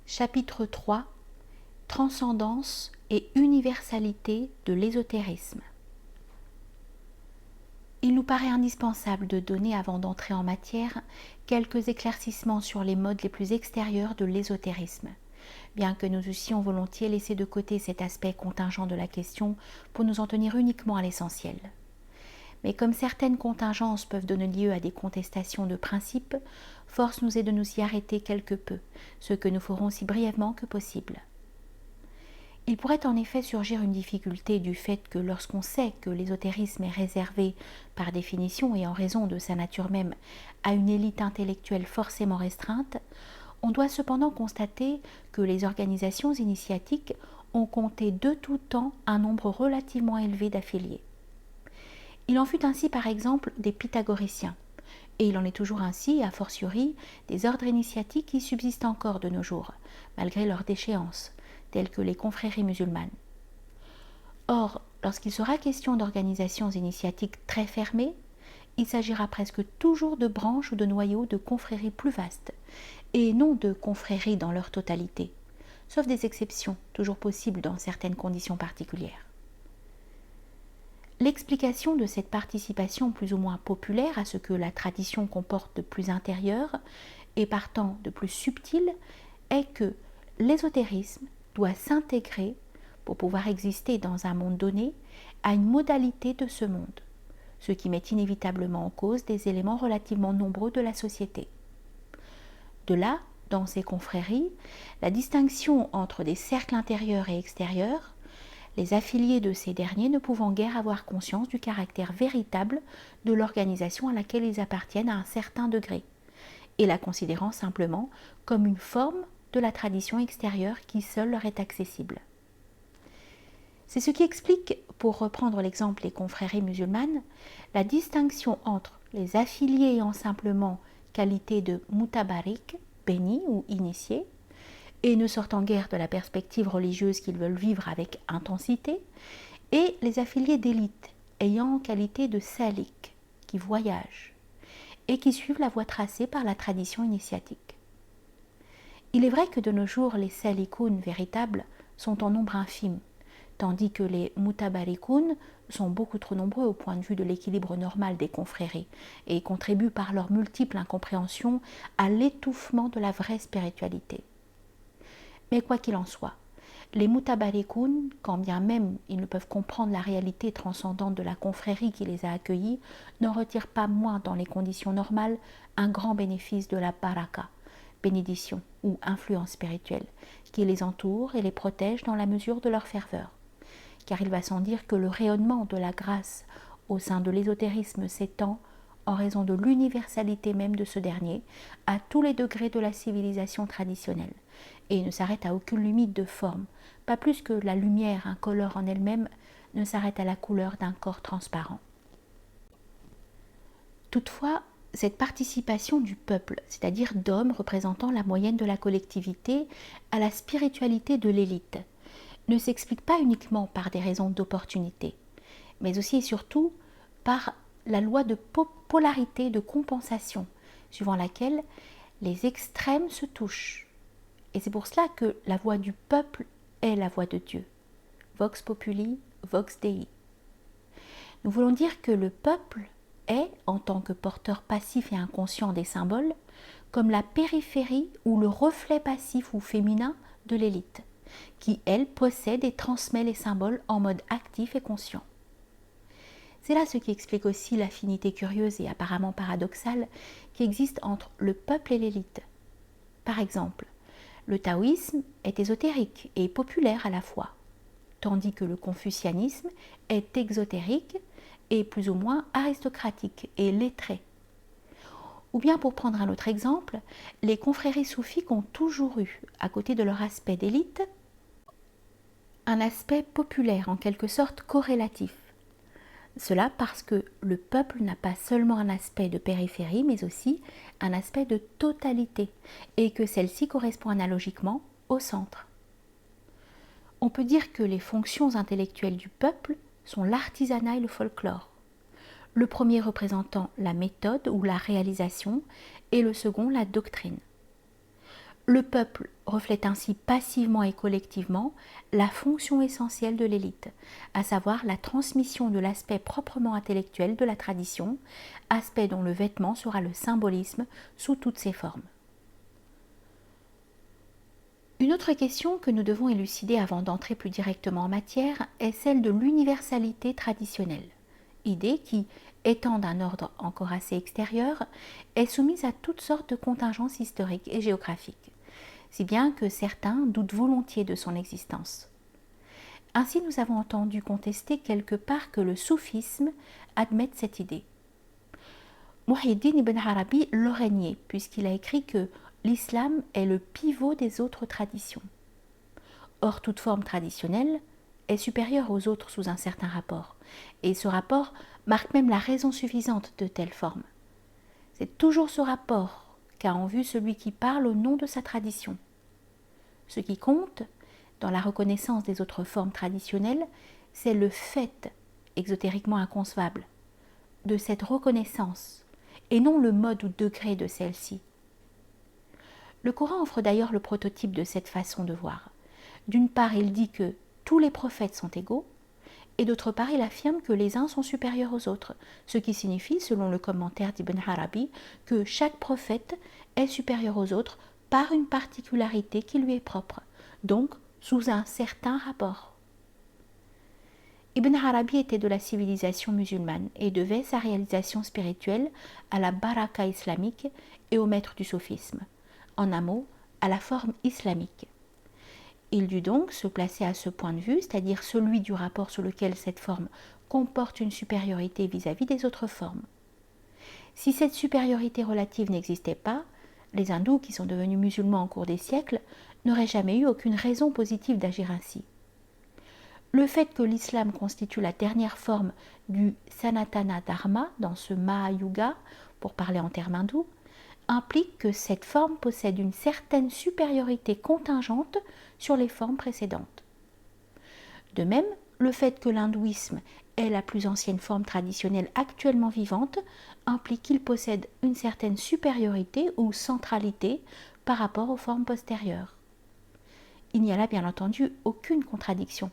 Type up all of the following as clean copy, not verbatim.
Chapitre 3 Transcendance et universalité de l'ésotérisme. Il nous paraît indispensable de donner, avant d'entrer en matière, quelques éclaircissements sur les modes les plus extérieurs de l'ésotérisme, bien que nous eussions volontiers laissé de côté cet aspect contingent de la question pour nous en tenir uniquement à l'essentiel. Mais comme certaines contingences peuvent donner lieu à des contestations de principe, force nous est de nous y arrêter quelque peu, ce que nous ferons si brièvement que possible. Il pourrait en effet surgir une difficulté du fait que lorsqu'on sait que l'ésotérisme est réservé, par définition et en raison de sa nature même, à une élite intellectuelle forcément restreinte, on doit cependant constater que les organisations initiatiques ont compté de tout temps un nombre relativement élevé d'affiliés. Il en fut ainsi par exemple des pythagoriciens, et il en est toujours ainsi, a fortiori, des ordres initiatiques qui subsistent encore de nos jours, malgré leur déchéance, tels que les confréries musulmanes. Or, lorsqu'il sera question d'organisations initiatiques très fermées, il s'agira presque toujours de branches ou de noyaux de confréries plus vastes, et non de confréries dans leur totalité, sauf des exceptions, toujours possibles dans certaines conditions particulières. L'explication de cette participation plus ou moins populaire à ce que la tradition comporte de plus intérieur et partant de plus subtil est que l'ésotérisme doit s'intégrer, pour pouvoir exister dans un monde donné, à une modalité de ce monde, ce qui met inévitablement en cause des éléments relativement nombreux de la société. De là, dans ces confréries, la distinction entre des cercles intérieurs et extérieurs, les affiliés de ces derniers ne pouvant guère avoir conscience du caractère véritable de l'organisation à laquelle ils appartiennent à un certain degré, et la considérant simplement comme une forme de la tradition extérieure qui seule leur est accessible. C'est ce qui explique, pour reprendre l'exemple des confréries musulmanes, la distinction entre les affiliés ayant simplement qualité de mutabarik, béni ou initié, et ne sortant guère de la perspective religieuse qu'ils veulent vivre avec intensité, et les affiliés d'élite, ayant qualité de salik, qui voyagent, et qui suivent la voie tracée par la tradition initiatique. Il est vrai que de nos jours, les salikoun véritables sont en nombre infime, tandis que les mutabarikoun sont beaucoup trop nombreux au point de vue de l'équilibre normal des confréries, et contribuent par leur multiple incompréhension à l'étouffement de la vraie spiritualité. Mais quoi qu'il en soit, les mutabarikoun, quand bien même ils ne peuvent comprendre la réalité transcendante de la confrérie qui les a accueillis, n'en retirent pas moins dans les conditions normales un grand bénéfice de la baraka, bénédiction ou influence spirituelle, qui les entoure et les protège dans la mesure de leur ferveur. Car il va sans dire que le rayonnement de la grâce au sein de l'ésotérisme s'étend, en raison de l'universalité même de ce dernier, à tous les degrés de la civilisation traditionnelle, et ne s'arrête à aucune limite de forme, pas plus que la lumière incolore en elle-même ne s'arrête à la couleur d'un corps transparent. Toutefois, cette participation du peuple, c'est-à-dire d'hommes représentant la moyenne de la collectivité, à la spiritualité de l'élite, ne s'explique pas uniquement par des raisons d'opportunité, mais aussi et surtout par la loi de polarité de compensation, suivant laquelle les extrêmes se touchent. Et c'est pour cela que la voix du peuple est la voix de Dieu. Vox populi, vox Dei. Nous voulons dire que le peuple est, en tant que porteur passif et inconscient des symboles, comme la périphérie ou le reflet passif ou féminin de l'élite, qui, elle, possède et transmet les symboles en mode actif et conscient. C'est là ce qui explique aussi l'affinité curieuse et apparemment paradoxale qui existe entre le peuple et l'élite. Par exemple, le taoïsme est ésotérique et populaire à la fois, tandis que le confucianisme est exotérique et plus ou moins aristocratique et lettré. Ou bien, pour prendre un autre exemple, les confréries soufiques ont toujours eu, à côté de leur aspect d'élite, un aspect populaire, en quelque sorte corrélatif. Cela parce que le peuple n'a pas seulement un aspect de périphérie, mais aussi un aspect de totalité, et que celle-ci correspond analogiquement au centre. On peut dire que les fonctions intellectuelles du peuple sont l'artisanat et le folklore, le premier représentant la méthode ou la réalisation, et le second la doctrine. Le peuple reflète ainsi passivement et collectivement la fonction essentielle de l'élite, à savoir la transmission de l'aspect proprement intellectuel de la tradition, aspect dont le vêtement sera le symbolisme sous toutes ses formes. Une autre question que nous devons élucider avant d'entrer plus directement en matière est celle de l'universalité traditionnelle, idée qui, étant d'un ordre encore assez extérieur, est soumise à toutes sortes de contingences historiques et géographiques, si bien que certains doutent volontiers de son existence. Ainsi, nous avons entendu contester quelque part que le soufisme admette cette idée. Muhyiddin ibn Arabi l'aurait nié, puisqu'il a écrit que l'islam est le pivot des autres traditions. Or, toute forme traditionnelle est supérieure aux autres sous un certain rapport, et ce rapport marque même la raison suffisante de telle forme. C'est toujours ce rapport qu'a en vue celui qui parle au nom de sa tradition. Ce qui compte, dans la reconnaissance des autres formes traditionnelles, c'est le fait, exotériquement inconcevable, de cette reconnaissance, et non le mode ou degré de celle-ci. Le Coran offre d'ailleurs le prototype de cette façon de voir. D'une part, il dit que tous les prophètes sont égaux, et d'autre part, il affirme que les uns sont supérieurs aux autres, ce qui signifie, selon le commentaire d'Ibn Arabi, que chaque prophète est supérieur aux autres par une particularité qui lui est propre, donc sous un certain rapport. Ibn Arabi était de la civilisation musulmane et devait sa réalisation spirituelle à la baraka islamique et au maître du sophisme, en un mot, à la forme islamique. Il dut donc se placer à ce point de vue, c'est-à-dire celui du rapport sur lequel cette forme comporte une supériorité vis-à-vis des autres formes. Si cette supériorité relative n'existait pas, les hindous qui sont devenus musulmans au cours des siècles n'auraient jamais eu aucune raison positive d'agir ainsi. Le fait que l'islam constitue la dernière forme du Sanatana Dharma dans ce Mahayuga, pour parler en termes hindous, implique que cette forme possède une certaine supériorité contingente sur les formes précédentes. De même, le fait que l'hindouisme est la plus ancienne forme traditionnelle actuellement vivante implique qu'il possède une certaine supériorité ou centralité par rapport aux formes postérieures. Il n'y a là bien entendu aucune contradiction,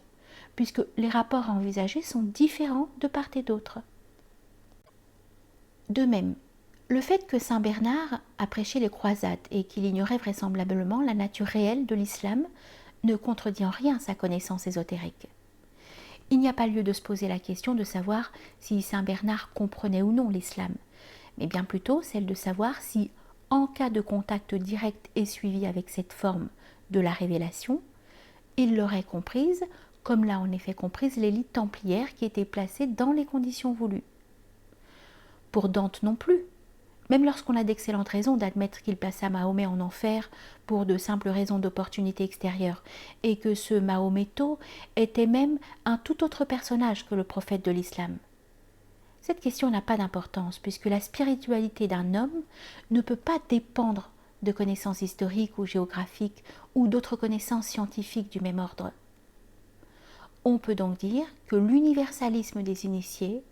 puisque les rapports à envisager sont différents de part et d'autre. De même, le fait que saint Bernard a prêché les croisades et qu'il ignorait vraisemblablement la nature réelle de l'islam ne contredit en rien sa connaissance ésotérique. Il n'y a pas lieu de se poser la question de savoir si saint Bernard comprenait ou non l'islam, mais bien plutôt celle de savoir si, en cas de contact direct et suivi avec cette forme de la révélation, il l'aurait comprise, comme l'a en effet comprise l'élite templière qui était placée dans les conditions voulues. Pour Dante non plus. Même lorsqu'on a d'excellentes raisons d'admettre qu'il plaça Mahomet en enfer pour de simples raisons d'opportunité extérieure, et que ce Mahométo était même un tout autre personnage que le prophète de l'islam. Cette question n'a pas d'importance, puisque la spiritualité d'un homme ne peut pas dépendre de connaissances historiques ou géographiques ou d'autres connaissances scientifiques du même ordre. On peut donc dire que l'universalisme des initiés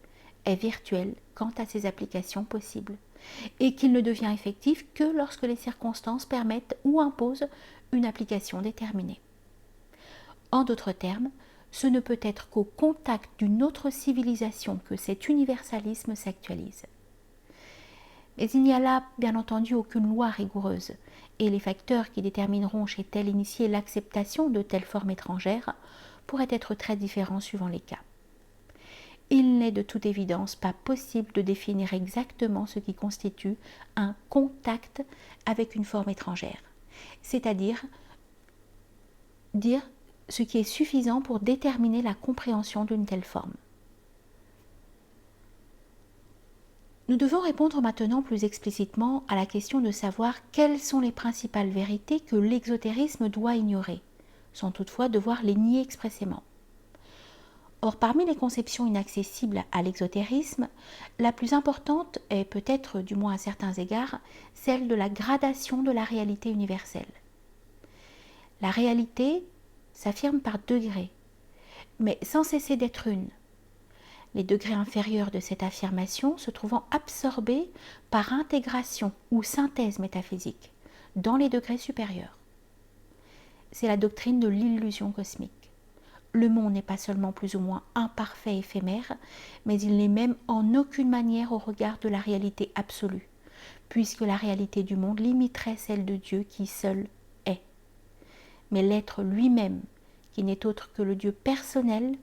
est virtuel quant à ses applications possibles, et qu'il ne devient effectif que lorsque les circonstances permettent ou imposent une application déterminée. En d'autres termes, ce ne peut être qu'au contact d'une autre civilisation que cet universalisme s'actualise. Mais il n'y a là, bien entendu, aucune loi rigoureuse, et les facteurs qui détermineront chez tel initié l'acceptation de telle forme étrangère pourraient être très différents suivant les cas. Il n'est de toute évidence pas possible de définir exactement ce qui constitue un contact avec une forme étrangère, c'est-à-dire dire ce qui est suffisant pour déterminer la compréhension d'une telle forme. Nous devons répondre maintenant plus explicitement à la question de savoir quelles sont les principales vérités que l'exotérisme doit ignorer, sans toutefois devoir les nier expressément. Or, parmi les conceptions inaccessibles à l'exotérisme, la plus importante est peut-être, du moins à certains égards, celle de la gradation de la réalité universelle. La réalité s'affirme par degrés, mais sans cesser d'être une. Les degrés inférieurs de cette affirmation se trouvant absorbés par intégration ou synthèse métaphysique dans les degrés supérieurs. c'est la doctrine de l'illusion cosmique. Le monde n'est pas seulement plus ou moins imparfait et éphémère, mais il n'est même en aucune manière au regard de la réalité absolue, puisque la réalité du monde limiterait celle de Dieu qui seul est. Mais l'être lui-même, qui n'est autre que le Dieu personnel,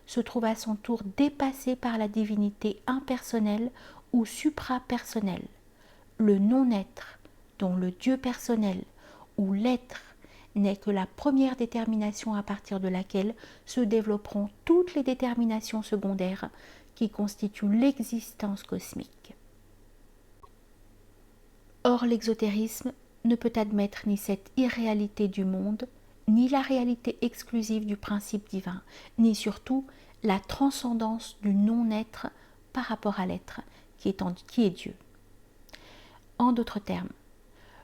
se trouve à son tour dépassé par la divinité impersonnelle ou suprapersonnelle, le non-être dont le Dieu personnel ou l'être n'est que la première détermination à partir de laquelle se développeront toutes les déterminations secondaires qui constituent l'existence cosmique. Or, l'exotérisme ne peut admettre ni cette irréalité du monde, ni la réalité exclusive du principe divin, ni surtout la transcendance du non-être par rapport à l'être, qui est Dieu. En d'autres termes,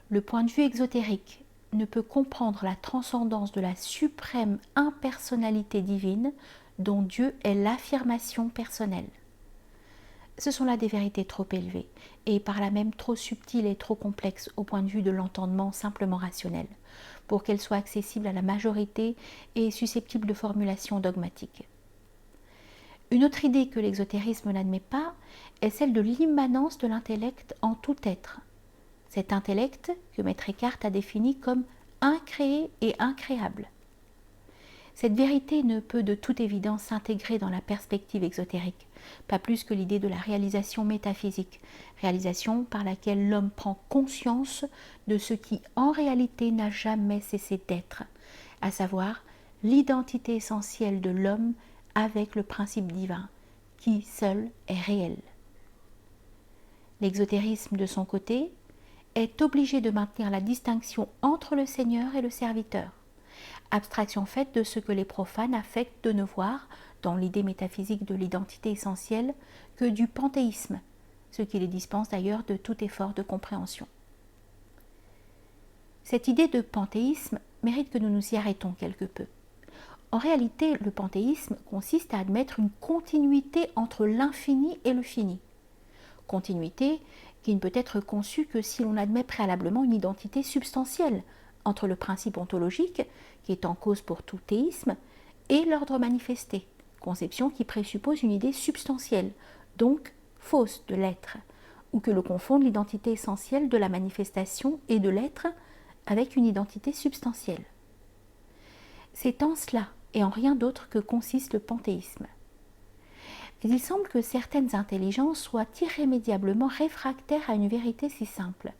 le point de vue exotérique ne peut comprendre la transcendance de la suprême impersonnalité divine dont Dieu est l'affirmation personnelle. Ce sont là des vérités trop élevées et par là même trop subtiles et trop complexes au point de vue de l'entendement simplement rationnel, pour qu'elles soient accessibles à la majorité et susceptibles de formulations dogmatiques. Une autre idée que l'exotérisme n'admet pas est celle de l'immanence de l'intellect en tout être. Cet intellect que Maître Eckhart a défini comme incréé et incréable. Cette vérité ne peut de toute évidence s'intégrer dans la perspective exotérique, pas plus que l'idée de la réalisation métaphysique, réalisation par laquelle l'homme prend conscience de ce qui en réalité n'a jamais cessé d'être, à savoir l'identité essentielle de l'homme avec le principe divin, qui seul est réel. L'exotérisme, de son côté, est obligé de maintenir la distinction entre le Seigneur et le serviteur, abstraction faite de ce que les profanes affectent de ne voir, dans l'idée métaphysique de l'identité essentielle, que du panthéisme, ce qui les dispense d'ailleurs de tout effort de compréhension. Cette idée de panthéisme mérite que nous nous y arrêtons quelque peu. En réalité, le panthéisme consiste à admettre une continuité entre l'infini et le fini. Continuité qui ne peut être conçue que si l'on admet préalablement une identité substantielle entre le principe ontologique, qui est en cause pour tout théisme, et l'ordre manifesté, conception qui présuppose une idée substantielle, donc fausse de l'être, ou que l'on confonde l'identité essentielle de la manifestation et de l'être avec une identité substantielle. C'est en cela et en rien d'autre que consiste le panthéisme. Mais il semble que certaines intelligences soient irrémédiablement réfractaires à une vérité si simple,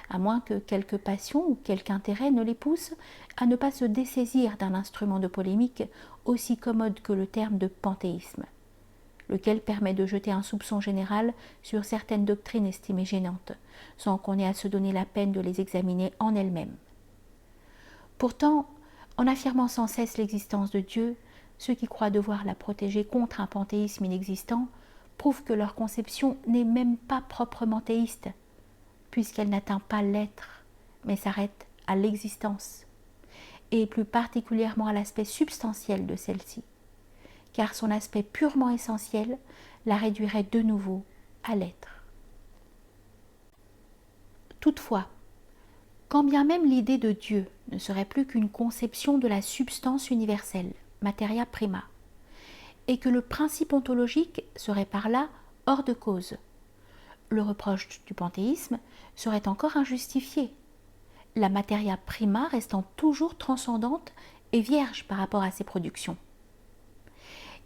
à moins que quelque passion ou quelque intérêt ne les pousse à ne pas se dessaisir d'un instrument de polémique aussi commode que le terme de panthéisme, lequel permet de jeter un soupçon général sur certaines doctrines estimées gênantes, sans qu'on ait à se donner la peine de les examiner en elles-mêmes. Pourtant, en affirmant sans cesse l'existence de Dieu, ceux qui croient devoir la protéger contre un panthéisme inexistant prouvent que leur conception n'est même pas proprement théiste, puisqu'elle n'atteint pas l'être, mais s'arrête à l'existence, et plus particulièrement à l'aspect substantiel de celle-ci, car son aspect purement essentiel la réduirait de nouveau à l'être. Toutefois, quand bien même l'idée de Dieu ne serait plus qu'une conception de la substance universelle, materia prima, et que le principe ontologique serait par là hors de cause, le reproche du panthéisme serait encore injustifié, la materia prima restant toujours transcendante et vierge par rapport à ses productions.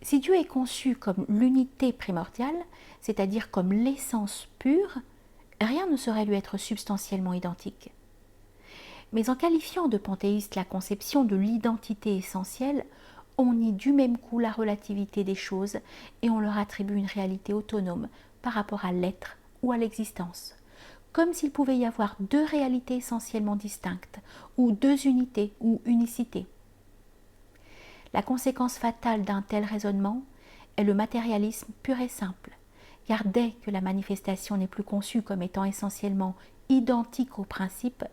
Si Dieu est conçu comme l'unité primordiale, c'est-à-dire comme l'essence pure, rien ne saurait lui être substantiellement identique. Mais en qualifiant de panthéiste la conception de l'identité essentielle, on nie du même coup la relativité des choses et on leur attribue une réalité autonome par rapport à l'être ou à l'existence, comme s'il pouvait y avoir deux réalités essentiellement distinctes, ou deux unités ou unicité. La conséquence fatale d'un tel raisonnement est le matérialisme pur et simple, car dès que la manifestation n'est plus conçue comme étant essentiellement identique au principe,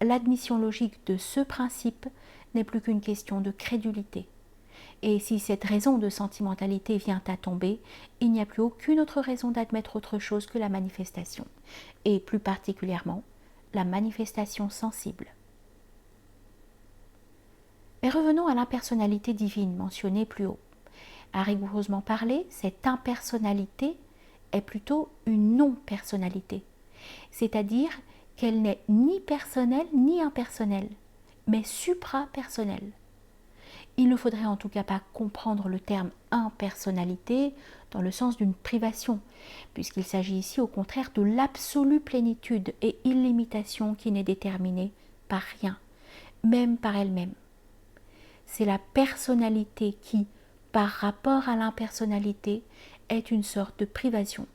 l'admission logique de ce principe n'est plus qu'une question de crédulité. Et si cette raison de sentimentalité vient à tomber, il n'y a plus aucune autre raison d'admettre autre chose que la manifestation, et plus particulièrement la manifestation sensible. Mais revenons à l'impersonnalité divine mentionnée plus haut. À rigoureusement parler, cette impersonnalité est plutôt une non-personnalité, c'est-à-dire qu'elle n'est ni personnelle ni impersonnelle, mais suprapersonnelle. Il ne faudrait en tout cas pas comprendre le terme impersonnalité dans le sens d'une privation, puisqu'il s'agit ici au contraire de l'absolue plénitude et illimitation qui n'est déterminée par rien, même par elle-même. C'est la personnalité qui, par rapport à l'impersonnalité, est une sorte de privation,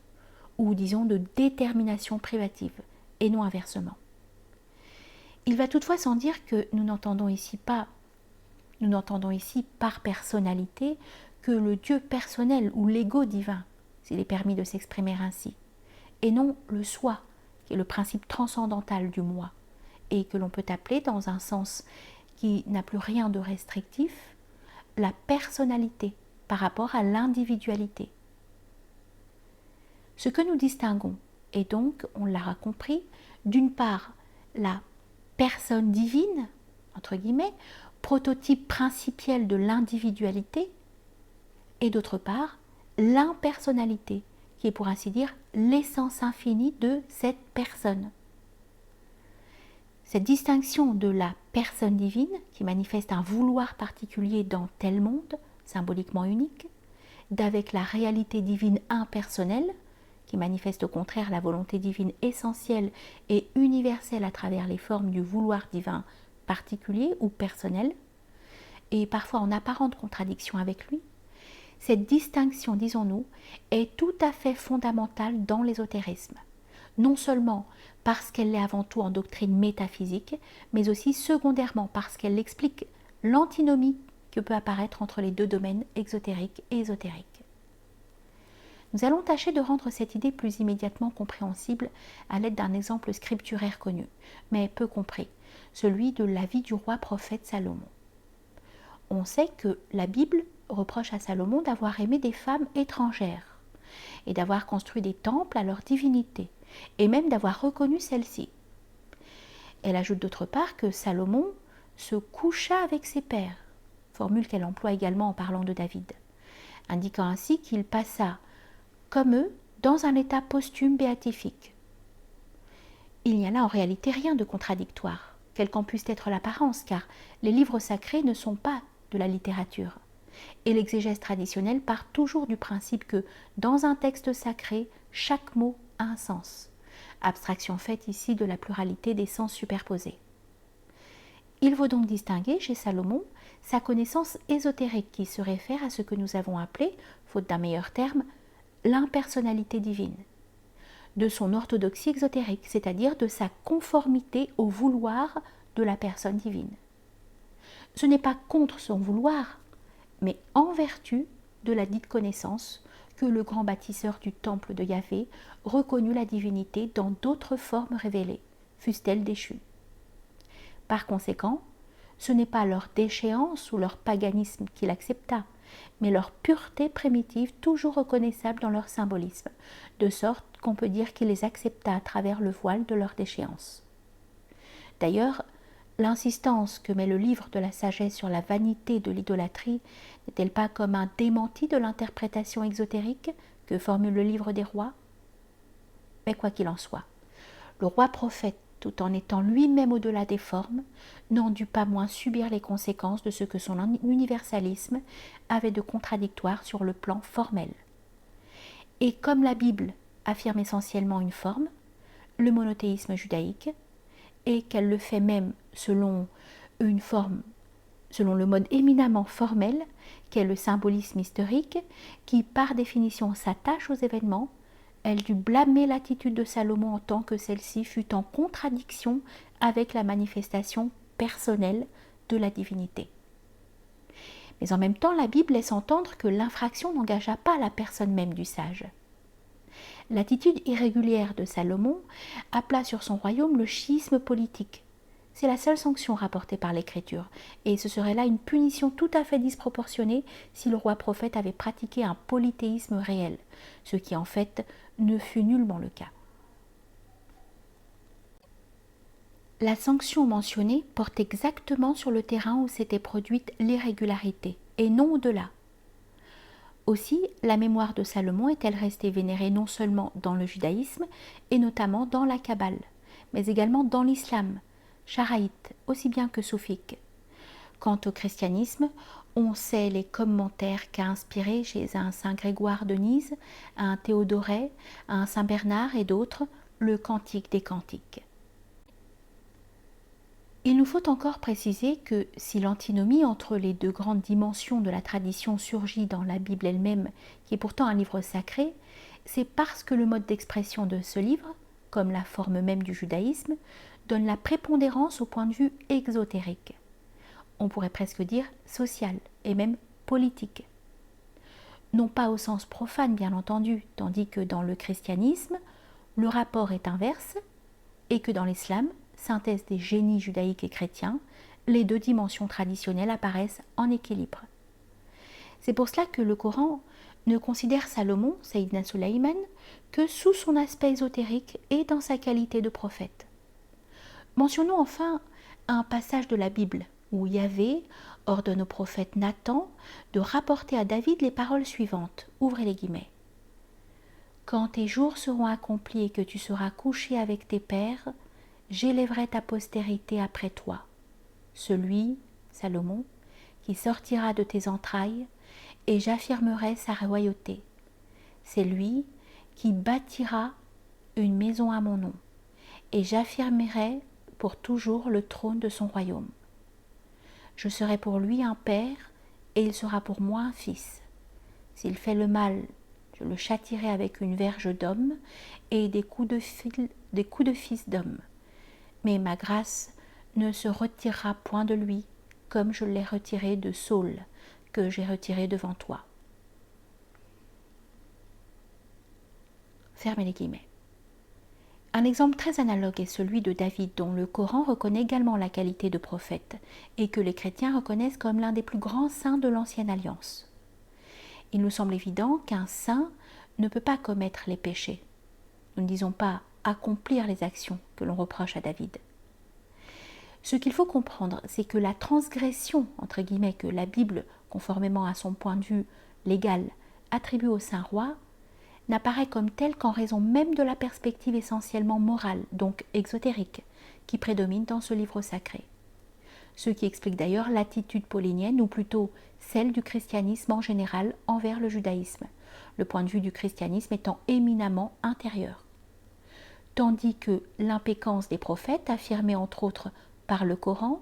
ou disons de détermination privative, et non inversement. Il va toutefois sans dire que nous n'entendons ici par personnalité que le Dieu personnel ou l'ego divin, s'il est permis de s'exprimer ainsi, et non le soi, qui est le principe transcendantal du moi, et que l'on peut appeler, dans un sens qui n'a plus rien de restrictif, la personnalité par rapport à l'individualité. Ce que nous distinguons est donc, on l'aura compris, d'une part la personne divine, entre guillemets, prototype principiel de l'individualité, et d'autre part l'impersonnalité, qui est pour ainsi dire l'essence infinie de cette personne. Cette distinction de la personne divine, qui manifeste un vouloir particulier dans tel monde, symboliquement unique, d'avec la réalité divine impersonnelle, qui manifeste au contraire la volonté divine essentielle et universelle à travers les formes du vouloir divin particulier ou personnel, et parfois en apparente contradiction avec lui, cette distinction, disons-nous, est tout à fait fondamentale dans l'ésotérisme, non seulement parce qu'elle l'est avant tout en doctrine métaphysique, mais aussi secondairement parce qu'elle explique l'antinomie que peut apparaître entre les deux domaines exotériques et ésotériques. Nous allons tâcher de rendre cette idée plus immédiatement compréhensible à l'aide d'un exemple scripturaire connu, mais peu compris, celui de la vie du roi prophète Salomon. On sait que la Bible reproche à Salomon d'avoir aimé des femmes étrangères et d'avoir construit des temples à leur divinité, et même d'avoir reconnu celle-ci. Elle ajoute d'autre part que Salomon se coucha avec ses pères, formule qu'elle emploie également en parlant de David, indiquant ainsi qu'il passa, comme eux, dans un état posthume béatifique. Il n'y a là en réalité rien de contradictoire, quelle qu'en puisse être l'apparence, car les livres sacrés ne sont pas de la littérature. Et l'exégèse traditionnelle part toujours du principe que, dans un texte sacré, chaque mot a un sens. Abstraction faite ici de la pluralité des sens superposés. Il faut donc distinguer chez Salomon sa connaissance ésotérique qui se réfère à ce que nous avons appelé, faute d'un meilleur terme, l'impersonnalité divine, de son orthodoxie exotérique, c'est-à-dire de sa conformité au vouloir de la personne divine. Ce n'est pas contre son vouloir, mais en vertu de la dite connaissance que le grand bâtisseur du temple de Yahvé reconnut la divinité dans d'autres formes révélées, fussent-elles déchues. Par conséquent, ce n'est pas leur déchéance ou leur paganisme qu'il accepta, mais leur pureté primitive toujours reconnaissable dans leur symbolisme, de sorte qu'on peut dire qu'il les accepta à travers le voile de leur déchéance. D'ailleurs, l'insistance que met le livre de la sagesse sur la vanité de l'idolâtrie n'est-elle pas comme un démenti de l'interprétation exotérique que formule le livre des rois? Mais quoi qu'il en soit, le roi prophète, tout en étant lui-même au-delà des formes, n'en dut pas moins subir les conséquences de ce que son universalisme avait de contradictoire sur le plan formel. Et comme la Bible affirme essentiellement une forme, le monothéisme judaïque, et qu'elle le fait même selon une forme, selon le mode éminemment formel qu'est le symbolisme historique, qui par définition s'attache aux événements, elle dut blâmer l'attitude de Salomon en tant que celle-ci fut en contradiction avec la manifestation personnelle de la divinité. Mais en même temps, la Bible laisse entendre que l'infraction n'engagea pas la personne même du sage. L'attitude irrégulière de Salomon appela sur son royaume le schisme politique. C'est la seule sanction rapportée par l'Écriture, et ce serait là une punition tout à fait disproportionnée si le roi prophète avait pratiqué un polythéisme réel, ce qui en fait ne fut nullement le cas. La sanction mentionnée porte exactement sur le terrain où s'était produite l'irrégularité, et non au-delà. Aussi, la mémoire de Salomon est-elle restée vénérée non seulement dans le judaïsme, et notamment dans la Kabbale, mais également dans l'islam, charaïte, aussi bien que soufique. Quant au christianisme, on sait les commentaires qu'a inspirés chez un saint Grégoire de Nysse, un Théodoret, un saint Bernard et d'autres, le Cantique des Cantiques. Il nous faut encore préciser que si l'antinomie entre les deux grandes dimensions de la tradition surgit dans la Bible elle-même, qui est pourtant un livre sacré, c'est parce que le mode d'expression de ce livre, comme la forme même du judaïsme, donne la prépondérance au point de vue exotérique. On pourrait presque dire social et même politique. Non pas au sens profane bien entendu, tandis que dans le christianisme, le rapport est inverse et que dans l'islam, synthèse des génies judaïques et chrétiens, les deux dimensions traditionnelles apparaissent en équilibre. C'est pour cela que le Coran ne considère Salomon, Sayyidina Sulayman, que sous son aspect ésotérique et dans sa qualité de prophète. Mentionnons enfin un passage de la Bible où Yahvé ordonne au prophète Nathan de rapporter à David les paroles suivantes, ouvrez les guillemets. Quand tes jours seront accomplis et que tu seras couché avec tes pères, j'élèverai ta postérité après toi, celui, Salomon, qui sortira de tes entrailles, et j'affirmerai sa royauté. C'est lui qui bâtira une maison à mon nom, et j'affirmerai pour toujours le trône de son royaume. Je serai pour lui un père, et il sera pour moi un fils. S'il fait le mal, je le châtierai avec une verge d'homme et des coups de fils d'homme. Mais ma grâce ne se retirera point de lui, comme je l'ai retiré de Saul, que j'ai retiré devant toi. Fermez les guillemets. Un exemple très analogue est celui de David, dont le Coran reconnaît également la qualité de prophète, et que les chrétiens reconnaissent comme l'un des plus grands saints de l'Ancienne Alliance. Il nous semble évident qu'un saint ne peut pas commettre les péchés. Nous ne disons pas accomplir les actions que l'on reproche à David. Ce qu'il faut comprendre, c'est que la transgression, entre guillemets, que la Bible, conformément à son point de vue légal, attribue au saint roi, n'apparaît comme telle qu'en raison même de la perspective essentiellement morale, donc exotérique, qui prédomine dans ce livre sacré. Ce qui explique d'ailleurs l'attitude paulinienne, ou plutôt celle du christianisme en général envers le judaïsme, le point de vue du christianisme étant éminemment intérieur. Tandis que l'impécance des prophètes, affirmée entre autres par le Coran,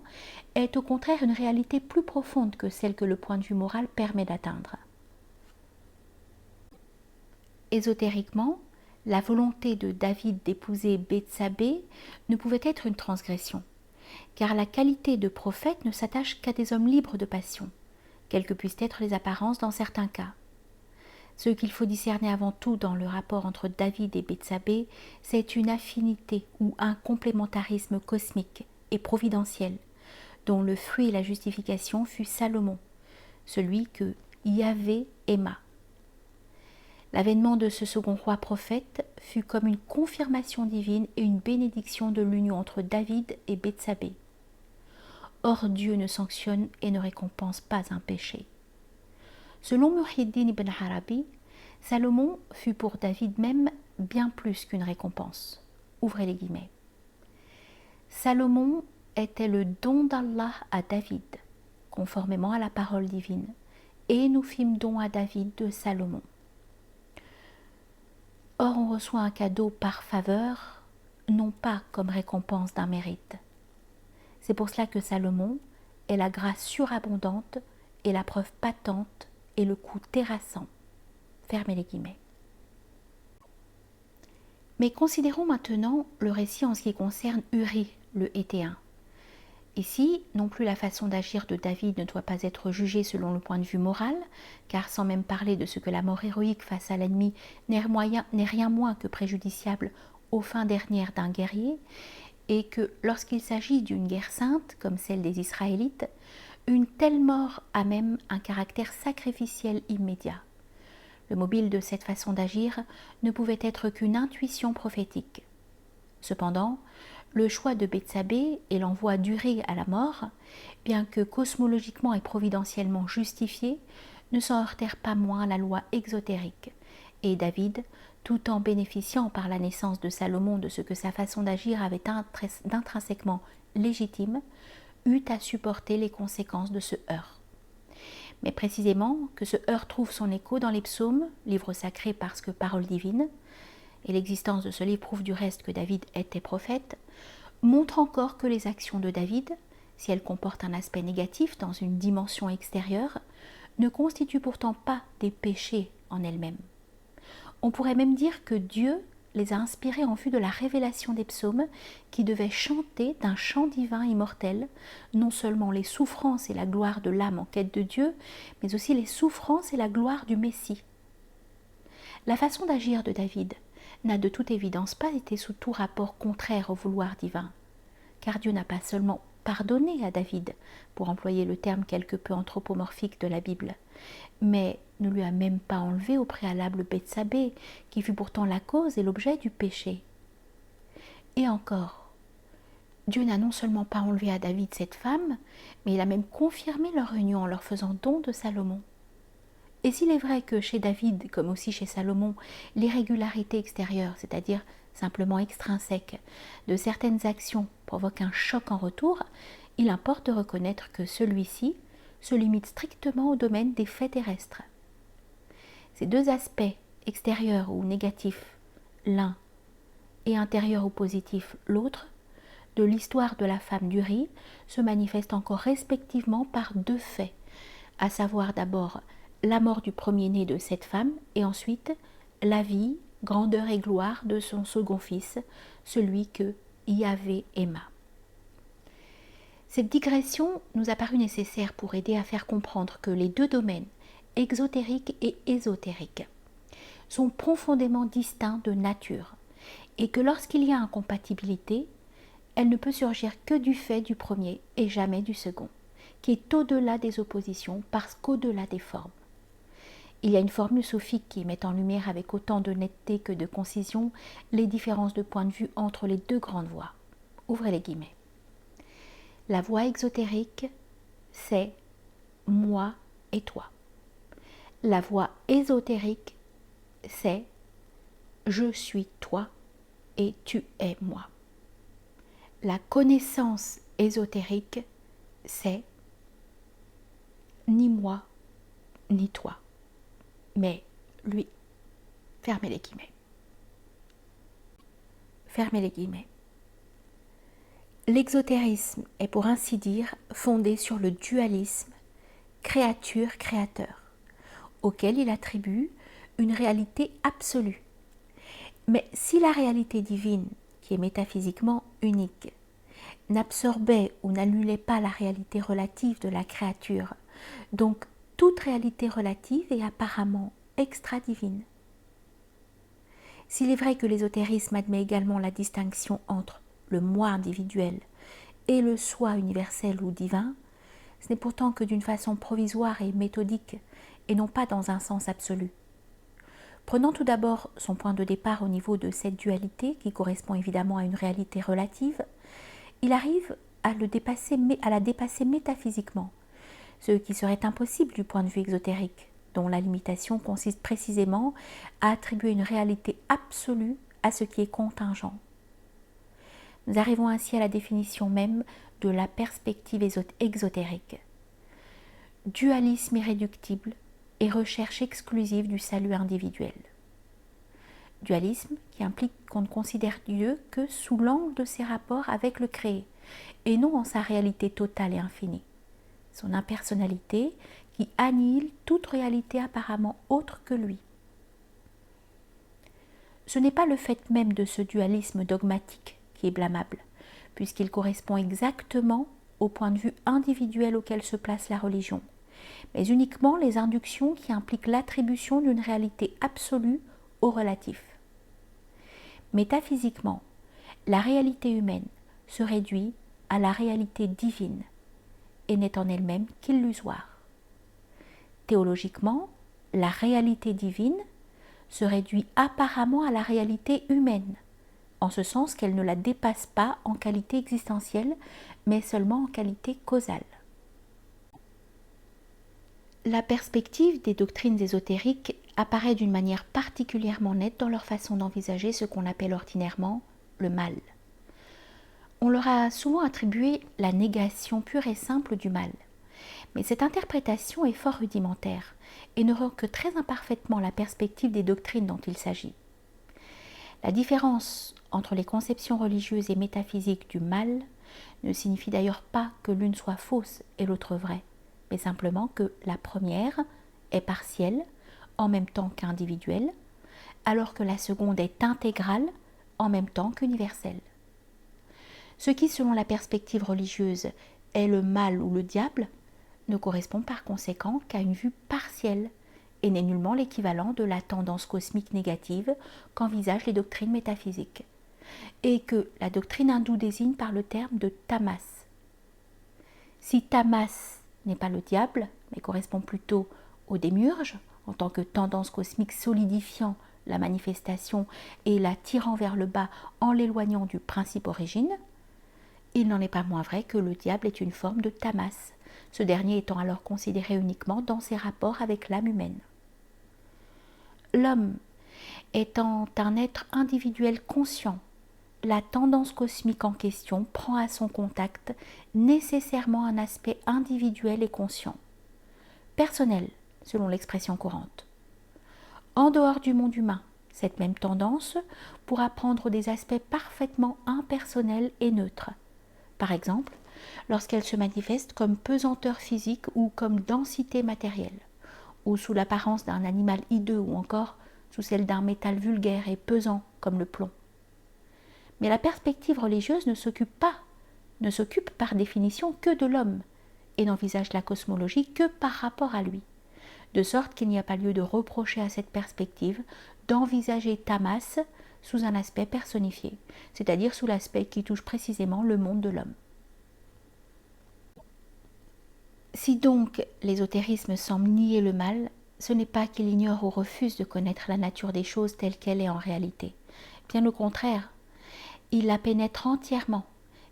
est au contraire une réalité plus profonde que celle que le point de vue moral permet d'atteindre. Ésotériquement, la volonté de David d'épouser Bethsabée ne pouvait être une transgression, car la qualité de prophète ne s'attache qu'à des hommes libres de passion, quelles que puissent être les apparences dans certains cas. Ce qu'il faut discerner avant tout dans le rapport entre David et Bethsabée, c'est une affinité ou un complémentarisme cosmique et providentiel, dont le fruit et la justification fut Salomon, celui que Yahvé aima. L'avènement de ce second roi prophète fut comme une confirmation divine et une bénédiction de l'union entre David et Bethsabée. Or Dieu ne sanctionne et ne récompense pas un péché. Selon Muhyiddin ibn Arabi, Salomon fut pour David même bien plus qu'une récompense. Ouvrez les guillemets. Salomon était le don d'Allah à David, conformément à la parole divine, et nous fîmes don à David de Salomon. Or on reçoit un cadeau par faveur, non pas comme récompense d'un mérite. C'est pour cela que Salomon est la grâce surabondante et la preuve patente et le coup terrassant. Fermez les guillemets. Mais considérons maintenant le récit en ce qui concerne Uri, le Héthéen. Ici, non plus la façon d'agir de David ne doit pas être jugée selon le point de vue moral, car sans même parler de ce que la mort héroïque face à l'ennemi n'est rien moins que préjudiciable aux fins dernières d'un guerrier, et que lorsqu'il s'agit d'une guerre sainte, comme celle des Israélites, une telle mort a même un caractère sacrificiel immédiat. Le mobile de cette façon d'agir ne pouvait être qu'une intuition prophétique. Cependant, Le choix de Bethsabée et l'envoi d'Uri à la mort, bien que cosmologiquement et providentiellement justifiés, ne s'en heurtèrent pas moins à la loi exotérique, et David, tout en bénéficiant par la naissance de Salomon de ce que sa façon d'agir avait d'intrinsèquement légitime, eut à supporter les conséquences de ce heurt. Mais précisément que ce heurt trouve son écho dans les psaumes, livre sacré parce que parole divine, et l'existence de ce livre prouve du reste que David était prophète, montre encore que les actions de David, si elles comportent un aspect négatif dans une dimension extérieure, ne constituent pourtant pas des péchés en elles-mêmes. On pourrait même dire que Dieu les a inspirés en vue de la révélation des psaumes qui devaient chanter d'un chant divin immortel, non seulement les souffrances et la gloire de l'âme en quête de Dieu, mais aussi les souffrances et la gloire du Messie. La façon d'agir de David n'a de toute évidence pas été sous tout rapport contraire au vouloir divin, car Dieu n'a pas seulement pardonné à David, pour employer le terme quelque peu anthropomorphique de la Bible, mais ne lui a même pas enlevé au préalable Bethsabée, qui fut pourtant la cause et l'objet du péché. Et encore, Dieu n'a non seulement pas enlevé à David cette femme, mais il a même confirmé leur union en leur faisant don de Salomon. Et s'il est vrai que chez David, comme aussi chez Salomon, l'irrégularité extérieure, c'est-à-dire simplement extrinsèque, de certaines actions provoque un choc en retour, il importe de reconnaître que celui-ci se limite strictement au domaine des faits terrestres. Ces deux aspects, extérieurs ou négatifs, l'un, et intérieur ou positif, l'autre, de l'histoire de la femme d'Uri se manifestent encore respectivement par deux faits, à savoir d'abord la mort du premier-né de cette femme et ensuite la vie, grandeur et gloire de son second fils, celui que Yahvé aima. Cette digression nous a paru nécessaire pour aider à faire comprendre que les deux domaines, exotérique et ésotérique, sont profondément distincts de nature et que lorsqu'il y a incompatibilité, elle ne peut surgir que du fait du premier et jamais du second, qui est au-delà des oppositions parce qu'au-delà des formes. Il y a une formule sophique qui met en lumière avec autant de netteté que de concision les différences de point de vue entre les deux grandes voies. Ouvrez les guillemets. La voie exotérique, c'est moi et toi. La voie ésotérique, c'est je suis toi et tu es moi. La connaissance ésotérique, c'est ni moi ni toi, mais lui. Fermez les guillemets. Fermez les guillemets. L'exotérisme est pour ainsi dire fondé sur le dualisme créature-créateur, auquel il attribue une réalité absolue. Mais si la réalité divine, qui est métaphysiquement unique, n'absorbait ou n'annulait pas la réalité relative de la créature, donc toute réalité relative est apparemment extra-divine. S'il est vrai que l'ésotérisme admet également la distinction entre le moi individuel et le soi universel ou divin, ce n'est pourtant que d'une façon provisoire et méthodique, et non pas dans un sens absolu. Prenons tout d'abord son point de départ au niveau de cette dualité, qui correspond évidemment à une réalité relative, il arrive à la dépasser métaphysiquement, ce qui serait impossible du point de vue exotérique, dont la limitation consiste précisément à attribuer une réalité absolue à ce qui est contingent. Nous arrivons ainsi à la définition même de la perspective exotérique. Dualisme irréductible et recherche exclusive du salut individuel. Dualisme qui implique qu'on ne considère Dieu que sous l'angle de ses rapports avec le créé, et non en sa réalité totale et infinie, son impersonnalité qui annihile toute réalité apparemment autre que lui. Ce n'est pas le fait même de ce dualisme dogmatique qui est blâmable, puisqu'il correspond exactement au point de vue individuel auquel se place la religion, mais uniquement les inductions qui impliquent l'attribution d'une réalité absolue au relatif. Métaphysiquement, la réalité humaine se réduit à la réalité divine et n'est en elle-même qu'illusoire. Théologiquement, la réalité divine se réduit apparemment à la réalité humaine, en ce sens qu'elle ne la dépasse pas en qualité existentielle, mais seulement en qualité causale. La perspective des doctrines ésotériques apparaît d'une manière particulièrement nette dans leur façon d'envisager ce qu'on appelle ordinairement le mal. On leur a souvent attribué la négation pure et simple du mal. Mais cette interprétation est fort rudimentaire et ne rend que très imparfaitement la perspective des doctrines dont il s'agit. La différence entre les conceptions religieuses et métaphysiques du mal ne signifie d'ailleurs pas que l'une soit fausse et l'autre vraie, mais simplement que la première est partielle en même temps qu'individuelle, alors que la seconde est intégrale en même temps qu'universelle. Ce qui, selon la perspective religieuse, est le mal ou le diable, ne correspond par conséquent qu'à une vue partielle et n'est nullement l'équivalent de la tendance cosmique négative qu'envisagent les doctrines métaphysiques, et que la doctrine hindoue désigne par le terme de tamas. Si tamas n'est pas le diable, mais correspond plutôt au démiurge, en tant que tendance cosmique solidifiant la manifestation et la tirant vers le bas en l'éloignant du principe origine, il n'en est pas moins vrai que le diable est une forme de tamas, ce dernier étant alors considéré uniquement dans ses rapports avec l'âme humaine. L'homme étant un être individuel conscient, la tendance cosmique en question prend à son contact nécessairement un aspect individuel et conscient, personnel selon l'expression courante. En dehors du monde humain, cette même tendance pourra prendre des aspects parfaitement impersonnels et neutres. Par exemple, lorsqu'elle se manifeste comme pesanteur physique ou comme densité matérielle, ou sous l'apparence d'un animal hideux ou encore sous celle d'un métal vulgaire et pesant comme le plomb. Mais la perspective religieuse ne s'occupe par définition que de l'homme et n'envisage la cosmologie que par rapport à lui, de sorte qu'il n'y a pas lieu de reprocher à cette perspective d'envisager Tamas sous un aspect personnifié, c'est-à-dire sous l'aspect qui touche précisément le monde de l'homme. Si donc l'ésotérisme semble nier le mal, ce n'est pas qu'il ignore ou refuse de connaître la nature des choses telle qu'elle est en réalité. Bien au contraire, il la pénètre entièrement,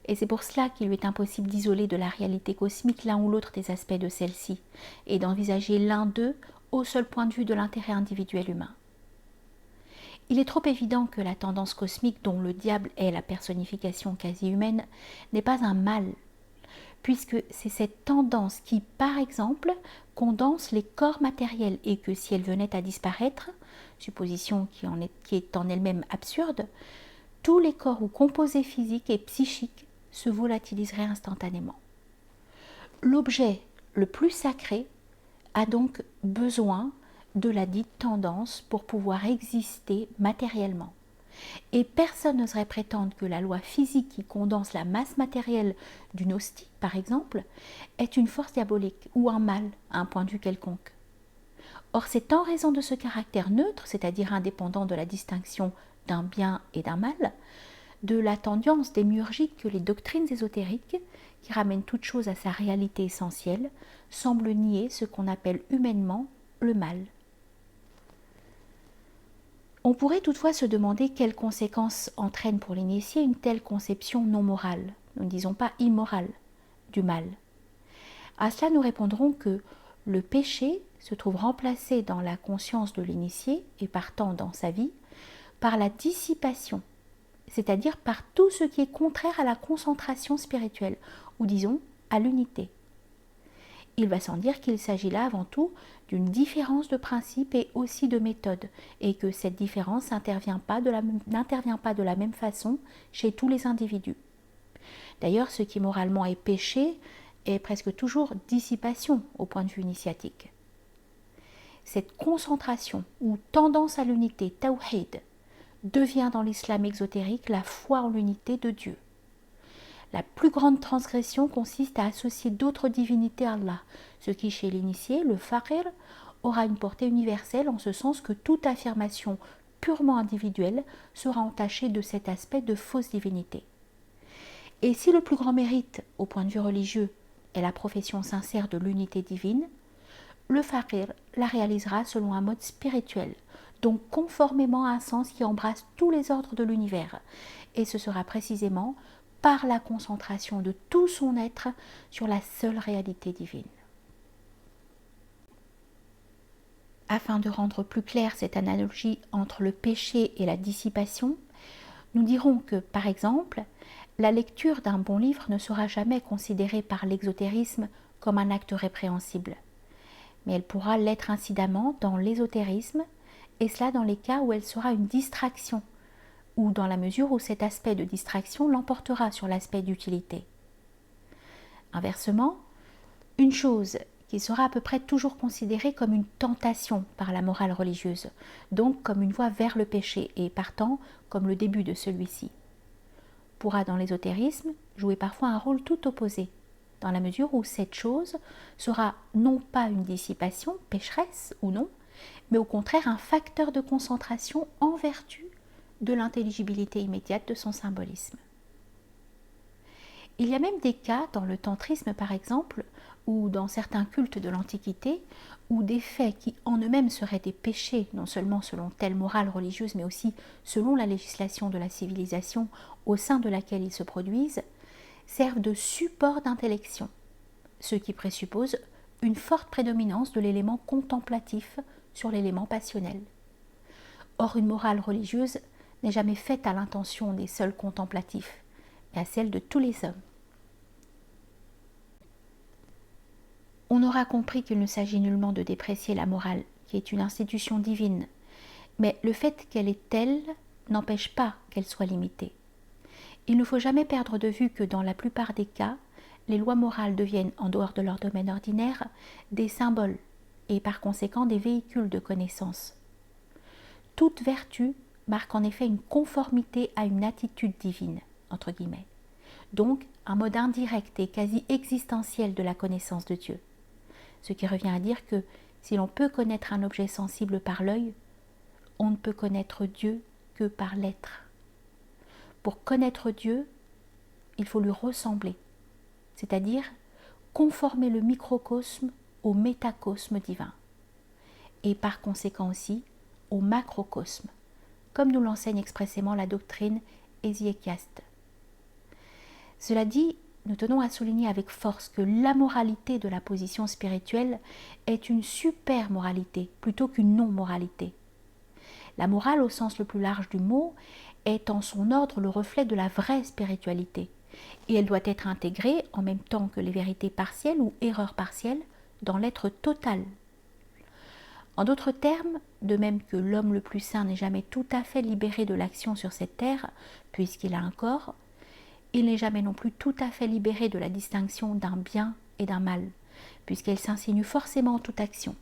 et c'est pour cela qu'il lui est impossible d'isoler de la réalité cosmique l'un ou l'autre des aspects de celle-ci, et d'envisager l'un d'eux au seul point de vue de l'intérêt individuel humain. Il est trop évident que la tendance cosmique dont le diable est la personnification quasi humaine n'est pas un mal, puisque c'est cette tendance qui, par exemple, condense les corps matériels et que si elle venait à disparaître, supposition qui est en elle-même absurde, tous les corps ou composés physiques et psychiques se volatiliseraient instantanément. L'objet le plus sacré a donc besoin de la dite tendance pour pouvoir exister matériellement. Et personne n'oserait prétendre que la loi physique qui condense la masse matérielle d'une hostie, par exemple, est une force diabolique ou un mal à un point de vue quelconque. Or, c'est en raison de ce caractère neutre, c'est-à-dire indépendant de la distinction d'un bien et d'un mal, de la tendance démiurgique que les doctrines ésotériques, qui ramènent toute chose à sa réalité essentielle, semblent nier ce qu'on appelle humainement le mal. On pourrait toutefois se demander quelles conséquences entraîne pour l'initié une telle conception non morale, nous ne disons pas immorale, du mal. À cela nous répondrons que le péché se trouve remplacé dans la conscience de l'initié et partant dans sa vie par la dissipation, c'est-à-dire par tout ce qui est contraire à la concentration spirituelle, ou disons à l'unité. Il va sans dire qu'il s'agit là avant tout d'une différence de principe et aussi de méthode, et que cette différence n'intervient pas de la même façon chez tous les individus. D'ailleurs, ce qui moralement est péché est presque toujours dissipation au point de vue initiatique. Cette concentration ou tendance à l'unité, tawhid, devient dans l'islam exotérique la foi en l'unité de Dieu. La plus grande transgression consiste à associer d'autres divinités à Allah, ce qui chez l'initié, le faqir, aura une portée universelle en ce sens que toute affirmation purement individuelle sera entachée de cet aspect de fausse divinité. Et si le plus grand mérite, au point de vue religieux, est la profession sincère de l'unité divine, le faqir la réalisera selon un mode spirituel, donc conformément à un sens qui embrasse tous les ordres de l'univers. Et ce sera précisément par la concentration de tout son être sur la seule réalité divine. Afin de rendre plus claire cette analogie entre le péché et la dissipation, nous dirons que, par exemple, la lecture d'un bon livre ne sera jamais considérée par l'exotérisme comme un acte répréhensible, mais elle pourra l'être incidemment dans l'ésotérisme, et cela dans les cas où elle sera une distraction, ou dans la mesure où cet aspect de distraction l'emportera sur l'aspect d'utilité. Inversement, une chose qui sera à peu près toujours considérée comme une tentation par la morale religieuse, donc comme une voie vers le péché et partant comme le début de celui-ci, pourra dans l'ésotérisme jouer parfois un rôle tout opposé, dans la mesure où cette chose sera non pas une dissipation, pécheresse ou non, mais au contraire un facteur de concentration en vertu de l'intelligibilité immédiate de son symbolisme. Il y a même des cas, dans le tantrisme par exemple, ou dans certains cultes de l'Antiquité, où des faits qui en eux-mêmes seraient des péchés, non seulement selon telle morale religieuse, mais aussi selon la législation de la civilisation au sein de laquelle ils se produisent, servent de support d'intellection, ce qui présuppose une forte prédominance de l'élément contemplatif sur l'élément passionnel. Or, une morale religieuse n'est jamais faite à l'intention des seuls contemplatifs, mais à celle de tous les hommes. On aura compris qu'il ne s'agit nullement de déprécier la morale, qui est une institution divine, mais le fait qu'elle est telle n'empêche pas qu'elle soit limitée. Il ne faut jamais perdre de vue que dans la plupart des cas, les lois morales deviennent, en dehors de leur domaine ordinaire, des symboles et par conséquent des véhicules de connaissance. Toute vertu marque en effet une conformité à une attitude divine, entre guillemets, donc un mode indirect et quasi existentiel de la connaissance de Dieu. Ce qui revient à dire que si l'on peut connaître un objet sensible par l'œil, on ne peut connaître Dieu que par l'être. Pour connaître Dieu, il faut lui ressembler, c'est-à-dire conformer le microcosme au métacosme divin, et par conséquent aussi au macrocosme, comme nous l'enseigne expressément la doctrine hésiéchiaste. Cela dit, nous tenons à souligner avec force que l'amoralité de la position spirituelle est une super-moralité plutôt qu'une non-moralité. La morale, au sens le plus large du mot, est en son ordre le reflet de la vraie spiritualité, et elle doit être intégrée, en même temps que les vérités partielles ou erreurs partielles, dans l'être total. En d'autres termes, de même que l'homme le plus saint n'est jamais tout à fait libéré de l'action sur cette terre, puisqu'il a un corps, il n'est jamais non plus tout à fait libéré de la distinction d'un bien et d'un mal, puisqu'elle s'insinue forcément en toute action.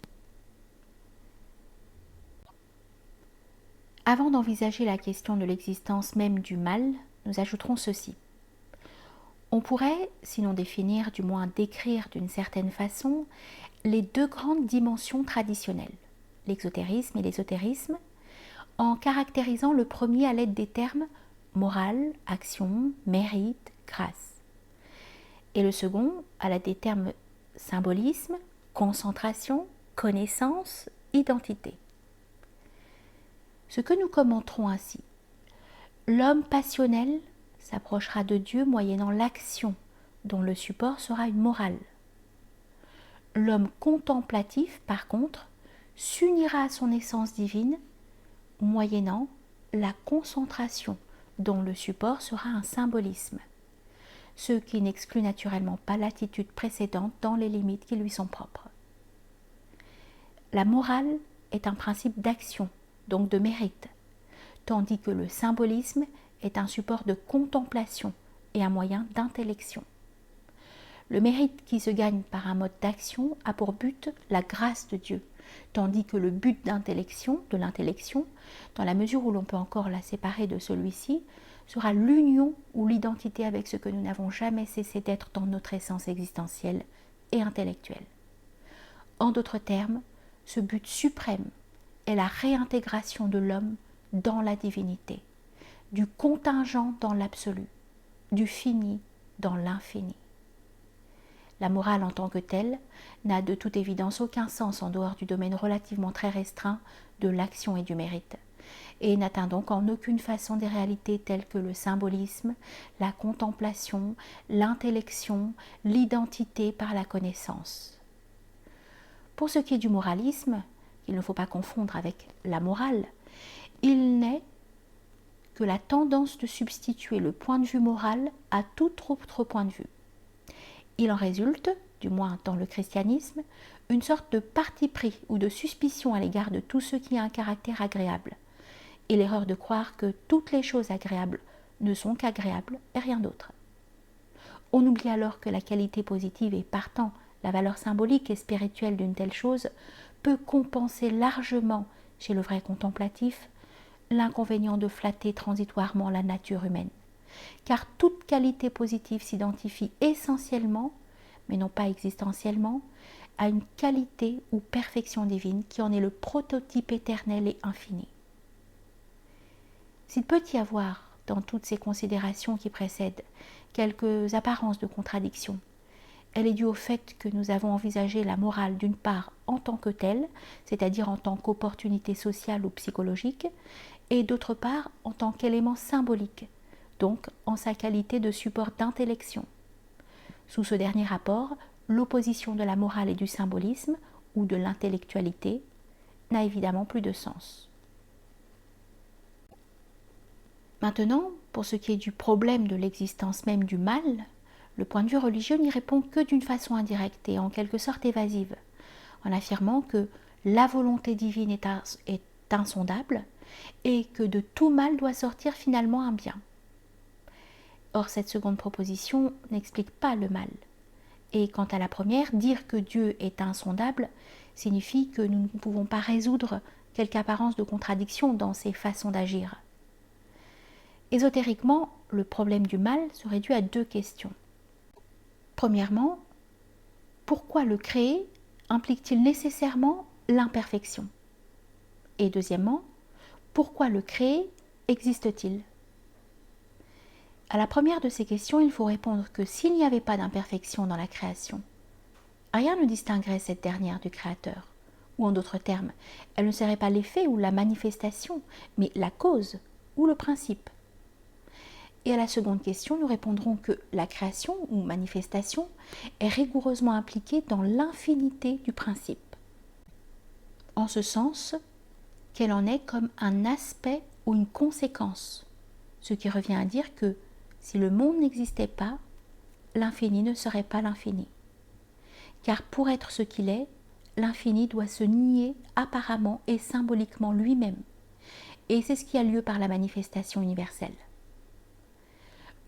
Avant d'envisager la question de l'existence même du mal, nous ajouterons ceci. On pourrait, sinon définir, du moins décrire d'une certaine façon, les deux grandes dimensions traditionnelles, l'exotérisme et l'ésotérisme, en caractérisant le premier à l'aide des termes morale, action, mérite, grâce, et le second à l'aide des termes symbolisme, concentration, connaissance, identité. Ce que nous commenterons ainsi, l'homme passionnel s'approchera de Dieu moyennant l'action dont le support sera une morale. L'homme contemplatif, par contre, s'unira à son essence divine moyennant la concentration dont le support sera un symbolisme, ce qui n'exclut naturellement pas l'attitude précédente dans les limites qui lui sont propres. La morale est un principe d'action, donc de mérite, tandis que le symbolisme est un support de contemplation et un moyen d'intellection. Le mérite qui se gagne par un mode d'action a pour but la grâce de Dieu, tandis que le but d'intellection, de l'intellection, dans la mesure où l'on peut encore la séparer de celui-ci, sera l'union ou l'identité avec ce que nous n'avons jamais cessé d'être dans notre essence existentielle et intellectuelle. En d'autres termes, ce but suprême est la réintégration de l'homme dans la divinité, du contingent dans l'absolu, du fini dans l'infini. La morale en tant que telle n'a de toute évidence aucun sens en dehors du domaine relativement très restreint de l'action et du mérite, et n'atteint donc en aucune façon des réalités telles que le symbolisme, la contemplation, l'intellection, l'identité par la connaissance. Pour ce qui est du moralisme, qu'il ne faut pas confondre avec la morale, il n'est que la tendance de substituer le point de vue moral à tout autre point de vue. Il en résulte, du moins dans le christianisme, une sorte de parti pris ou de suspicion à l'égard de tout ce qui a un caractère agréable, et l'erreur de croire que toutes les choses agréables ne sont qu'agréables et rien d'autre. On oublie alors que la qualité positive et partant la valeur symbolique et spirituelle d'une telle chose peut compenser largement, chez le vrai contemplatif, l'inconvénient de flatter transitoirement la nature humaine. Car toute qualité positive s'identifie essentiellement, mais non pas existentiellement, à une qualité ou perfection divine qui en est le prototype éternel et infini. S'il peut y avoir, dans toutes ces considérations qui précèdent, quelques apparences de contradiction, elle est due au fait que nous avons envisagé la morale d'une part en tant que telle, c'est-à-dire en tant qu'opportunité sociale ou psychologique, et d'autre part en tant qu'élément symbolique, donc en sa qualité de support d'intellection. Sous ce dernier rapport, l'opposition de la morale et du symbolisme, ou de l'intellectualité, n'a évidemment plus de sens. Maintenant, pour ce qui est du problème de l'existence même du mal, le point de vue religieux n'y répond que d'une façon indirecte et en quelque sorte évasive, en affirmant que la volonté divine est insondable et que de tout mal doit sortir finalement un bien. Or, cette seconde proposition n'explique pas le mal. Et quant à la première, dire que Dieu est insondable signifie que nous ne pouvons pas résoudre quelque apparence de contradiction dans ses façons d'agir. Ésotériquement, le problème du mal se réduit à deux questions. Premièrement, pourquoi le créer implique-t-il nécessairement l'imperfection? Et deuxièmement, pourquoi le créer existe-t-il? À la première de ces questions, il faut répondre que s'il n'y avait pas d'imperfection dans la création, rien ne distinguerait cette dernière du Créateur. Ou en d'autres termes, elle ne serait pas l'effet ou la manifestation, mais la cause ou le principe. Et à la seconde question, nous répondrons que la création ou manifestation est rigoureusement impliquée dans l'infinité du principe, en ce sens qu'elle en est comme un aspect ou une conséquence, ce qui revient à dire que si le monde n'existait pas, l'infini ne serait pas l'infini. Car pour être ce qu'il est, l'infini doit se nier apparemment et symboliquement lui-même. Et c'est ce qui a lieu par la manifestation universelle.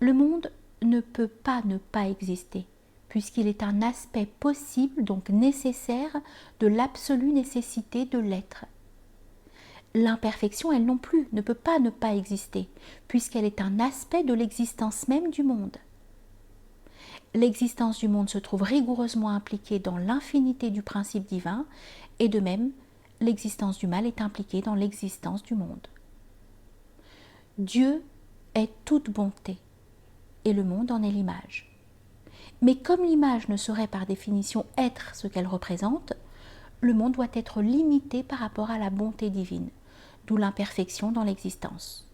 Le monde ne peut pas ne pas exister, puisqu'il est un aspect possible, donc nécessaire, de l'absolue nécessité de l'être. L'imperfection, elle non plus, ne peut pas ne pas exister, puisqu'elle est un aspect de l'existence même du monde. L'existence du monde se trouve rigoureusement impliquée dans l'infinité du principe divin, et de même, l'existence du mal est impliquée dans l'existence du monde. Dieu est toute bonté, et le monde en est l'image. Mais comme l'image ne saurait par définition être ce qu'elle représente, le monde doit être limité par rapport à la bonté divine, d'où l'imperfection dans l'existence.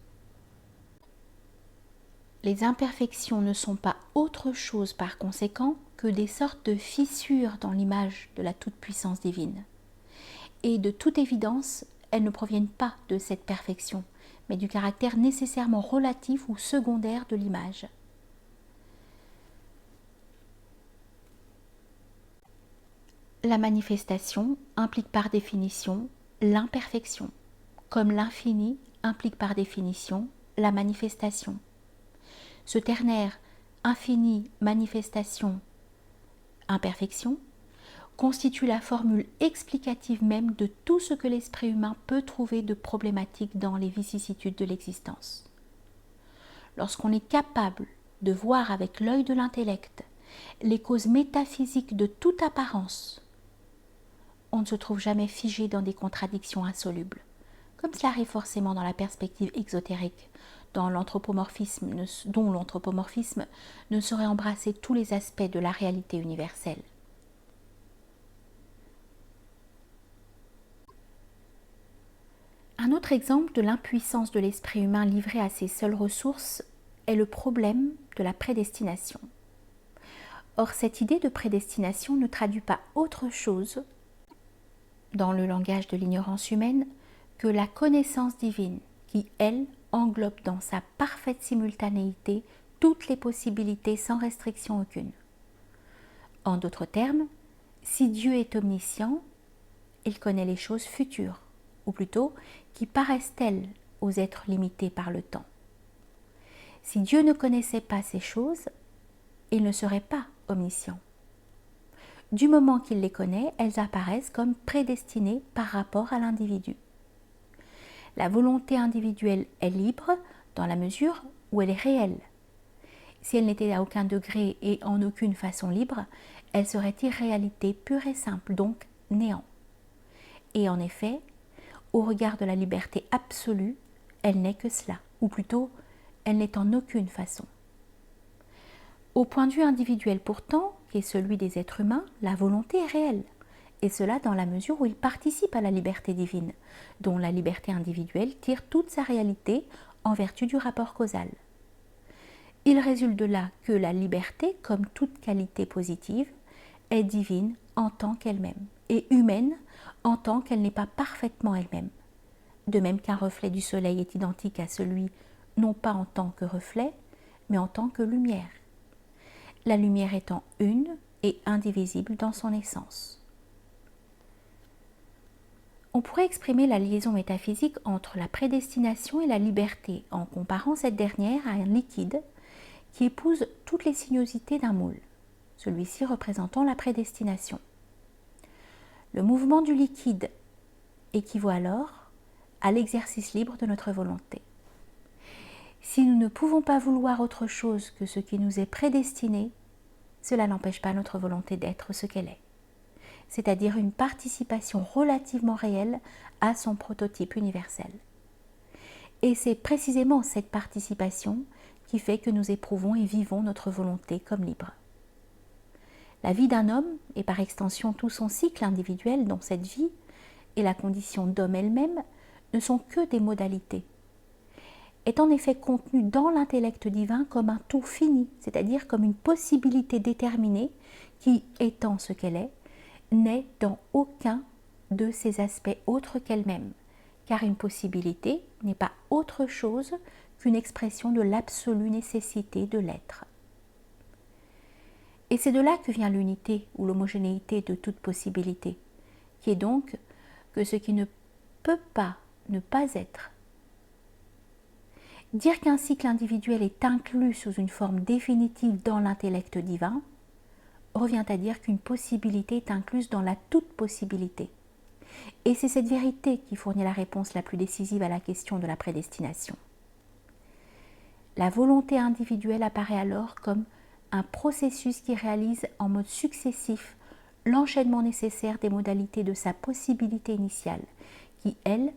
Les imperfections ne sont pas autre chose par conséquent que des sortes de fissures dans l'image de la toute-puissance divine. Et de toute évidence, elles ne proviennent pas de cette perfection, mais du caractère nécessairement relatif ou secondaire de l'image. La manifestation implique par définition l'imperfection, comme l'infini implique par définition la manifestation. Ce ternaire infini, manifestation, imperfection constitue la formule explicative même de tout ce que l'esprit humain peut trouver de problématique dans les vicissitudes de l'existence. Lorsqu'on est capable de voir avec l'œil de l'intellect les causes métaphysiques de toute apparence, on ne se trouve jamais figé dans des contradictions insolubles, comme cela arrive forcément dans la perspective exotérique, dont l'anthropomorphisme ne saurait embrasser tous les aspects de la réalité universelle. Un autre exemple de l'impuissance de l'esprit humain livré à ses seules ressources est le problème de la prédestination. Or, cette idée de prédestination ne traduit pas autre chose, dans le langage de l'ignorance humaine, que la connaissance divine qui, elle, englobe dans sa parfaite simultanéité toutes les possibilités sans restriction aucune. En d'autres termes, si Dieu est omniscient, il connaît les choses futures, ou plutôt qui paraissent telles aux êtres limités par le temps. Si Dieu ne connaissait pas ces choses, il ne serait pas omniscient. Du moment qu'il les connaît, elles apparaissent comme prédestinées par rapport à l'individu. La volonté individuelle est libre dans la mesure où elle est réelle. Si elle n'était à aucun degré et en aucune façon libre, elle serait irréalité pure et simple, donc néant. Et en effet, au regard de la liberté absolue, elle n'est que cela, ou plutôt, elle n'est en aucune façon. Au point de vue individuel pourtant, qui est celui des êtres humains, la volonté est réelle, et cela dans la mesure où il participe à la liberté divine, dont la liberté individuelle tire toute sa réalité en vertu du rapport causal. Il résulte de là que la liberté, comme toute qualité positive, est divine en tant qu'elle-même, et humaine en tant qu'elle n'est pas parfaitement elle-même. De même qu'un reflet du soleil est identique à celui non pas en tant que reflet, mais en tant que lumière. La lumière étant une et indivisible dans son essence. On pourrait exprimer la liaison métaphysique entre la prédestination et la liberté en comparant cette dernière à un liquide qui épouse toutes les sinuosités d'un moule, celui-ci représentant la prédestination. Le mouvement du liquide équivaut alors à l'exercice libre de notre volonté. Si nous ne pouvons pas vouloir autre chose que ce qui nous est prédestiné, cela n'empêche pas notre volonté d'être ce qu'elle est, c'est-à-dire une participation relativement réelle à son prototype universel. Et c'est précisément cette participation qui fait que nous éprouvons et vivons notre volonté comme libre. La vie d'un homme, et par extension tout son cycle individuel dont cette vie et la condition d'homme elle-même, ne sont que des modalités, est en effet contenue dans l'intellect divin comme un tout fini, c'est-à-dire comme une possibilité déterminée qui, étant ce qu'elle est, n'est dans aucun de ses aspects autres qu'elle-même, car une possibilité n'est pas autre chose qu'une expression de l'absolue nécessité de l'être. Et c'est de là que vient l'unité ou l'homogénéité de toute possibilité, qui est donc que ce qui ne peut pas ne pas être. Dire qu'un cycle individuel est inclus sous une forme définitive dans l'intellect divin revient à dire qu'une possibilité est incluse dans la toute-possibilité. Et c'est cette vérité qui fournit la réponse la plus décisive à la question de la prédestination. La volonté individuelle apparaît alors comme un processus qui réalise en mode successif l'enchaînement nécessaire des modalités de sa possibilité initiale, qui, elle,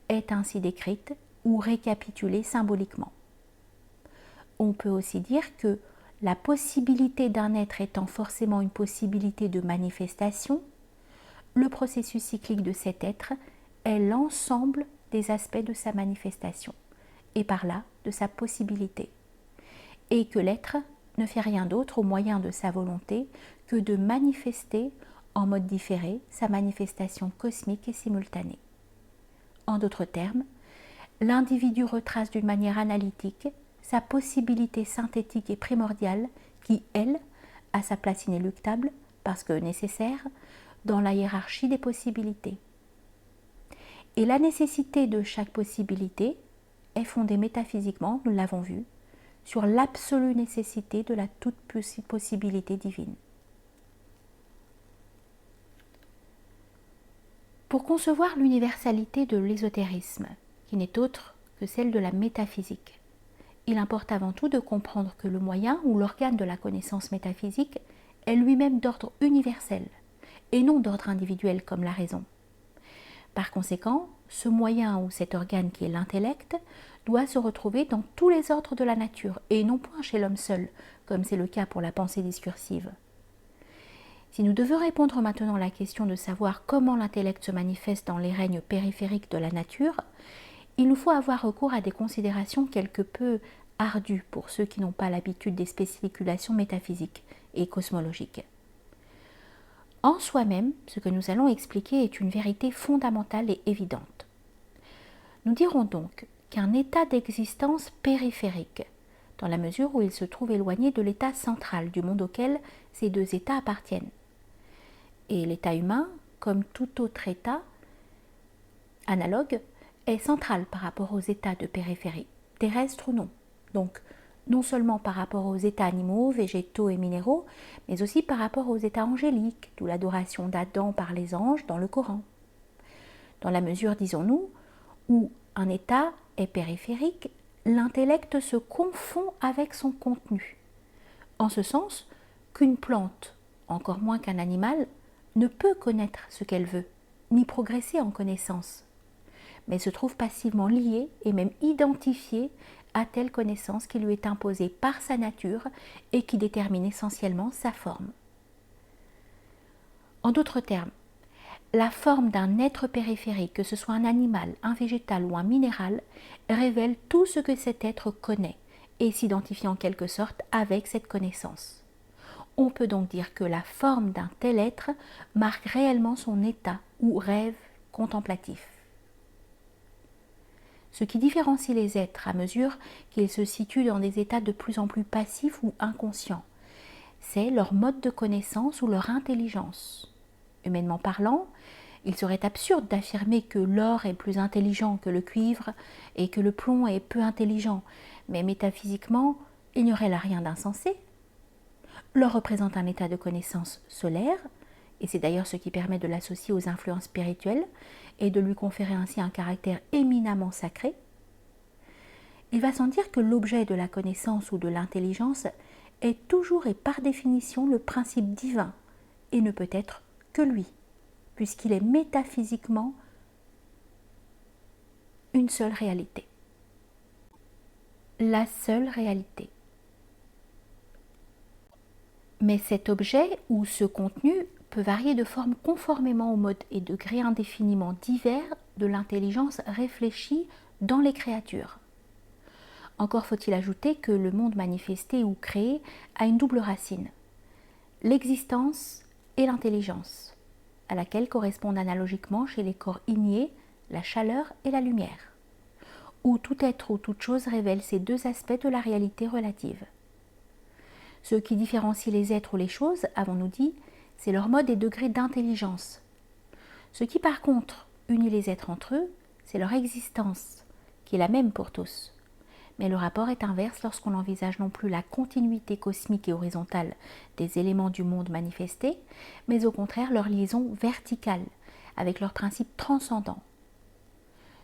est ainsi décrite ou récapitulée symboliquement. On peut aussi dire que la possibilité d'un être étant forcément une possibilité de manifestation, le processus cyclique de cet être est l'ensemble des aspects de sa manifestation, et par là de sa possibilité, et que l'être ne fait rien d'autre au moyen de sa volonté que de manifester en mode différé sa manifestation cosmique et simultanée. En d'autres termes, l'individu retrace d'une manière analytique sa possibilité synthétique et primordiale qui, elle, a sa place inéluctable, parce que nécessaire, dans la hiérarchie des possibilités. Et la nécessité de chaque possibilité est fondée métaphysiquement, nous l'avons vu, sur l'absolue nécessité de la toute-possibilité divine. Pour concevoir l'universalité de l'ésotérisme, qui n'est autre que celle de la métaphysique, il importe avant tout de comprendre que le moyen ou l'organe de la connaissance métaphysique est lui-même d'ordre universel et non d'ordre individuel comme la raison. Par conséquent, ce moyen ou cet organe qui est l'intellect doit se retrouver dans tous les ordres de la nature et non point chez l'homme seul, comme c'est le cas pour la pensée discursive. Si nous devons répondre maintenant à la question de savoir comment l'intellect se manifeste dans les règnes périphériques de la nature, il nous faut avoir recours à des considérations quelque peu ardues pour ceux qui n'ont pas l'habitude des spéculations métaphysiques et cosmologiques. En soi-même, ce que nous allons expliquer est une vérité fondamentale et évidente. Nous dirons donc qu'un état d'existence périphérique, dans la mesure où il se trouve éloigné de l'état central du monde auquel ces deux états appartiennent. Et l'état humain, comme tout autre état analogue, est central par rapport aux états de périphérie, terrestres ou non. Donc, non seulement par rapport aux états animaux, végétaux et minéraux, mais aussi par rapport aux états angéliques, d'où l'adoration d'Adam par les anges dans le Coran. Dans la mesure, disons-nous, où un état est périphérique, l'intellect se confond avec son contenu, en ce sens qu'une plante, encore moins qu'un animal, ne peut connaître ce qu'elle veut, ni progresser en connaissance, mais se trouve passivement liée et même identifiée à telle connaissance qui lui est imposée par sa nature et qui détermine essentiellement sa forme. En d'autres termes, la forme d'un être périphérique, que ce soit un animal, un végétal ou un minéral, révèle tout ce que cet être connaît et s'identifie en quelque sorte avec cette connaissance. On peut donc dire que la forme d'un tel être marque réellement son état ou rêve contemplatif. Ce qui différencie les êtres à mesure qu'ils se situent dans des états de plus en plus passifs ou inconscients, c'est leur mode de connaissance ou leur intelligence. Humainement parlant, il serait absurde d'affirmer que l'or est plus intelligent que le cuivre et que le plomb est peu intelligent, mais métaphysiquement, il n'y aurait là rien d'insensé. L'or représente un état de connaissance solaire, et c'est d'ailleurs ce qui permet de l'associer aux influences spirituelles et de lui conférer ainsi un caractère éminemment sacré. Il va sans dire que l'objet de la connaissance ou de l'intelligence est toujours et par définition le principe divin, et ne peut être que lui, puisqu'il est métaphysiquement une seule réalité. La seule réalité. Mais cet objet ou ce contenu peut varier de forme conformément au mode et degré indéfiniment divers de l'intelligence réfléchie dans les créatures. Encore faut-il ajouter que le monde manifesté ou créé a une double racine, l'existence et l'intelligence, à laquelle correspondent analogiquement chez les corps ignés la chaleur et la lumière, où tout être ou toute chose révèle ces deux aspects de la réalité relative. Ce qui différencie les êtres ou les choses, avons-nous dit, c'est leur mode et degré d'intelligence. Ce qui par contre unit les êtres entre eux, c'est leur existence, qui est la même pour tous. Mais le rapport est inverse lorsqu'on envisage non plus la continuité cosmique et horizontale des éléments du monde manifestés, mais au contraire leur liaison verticale, avec leur principe transcendant.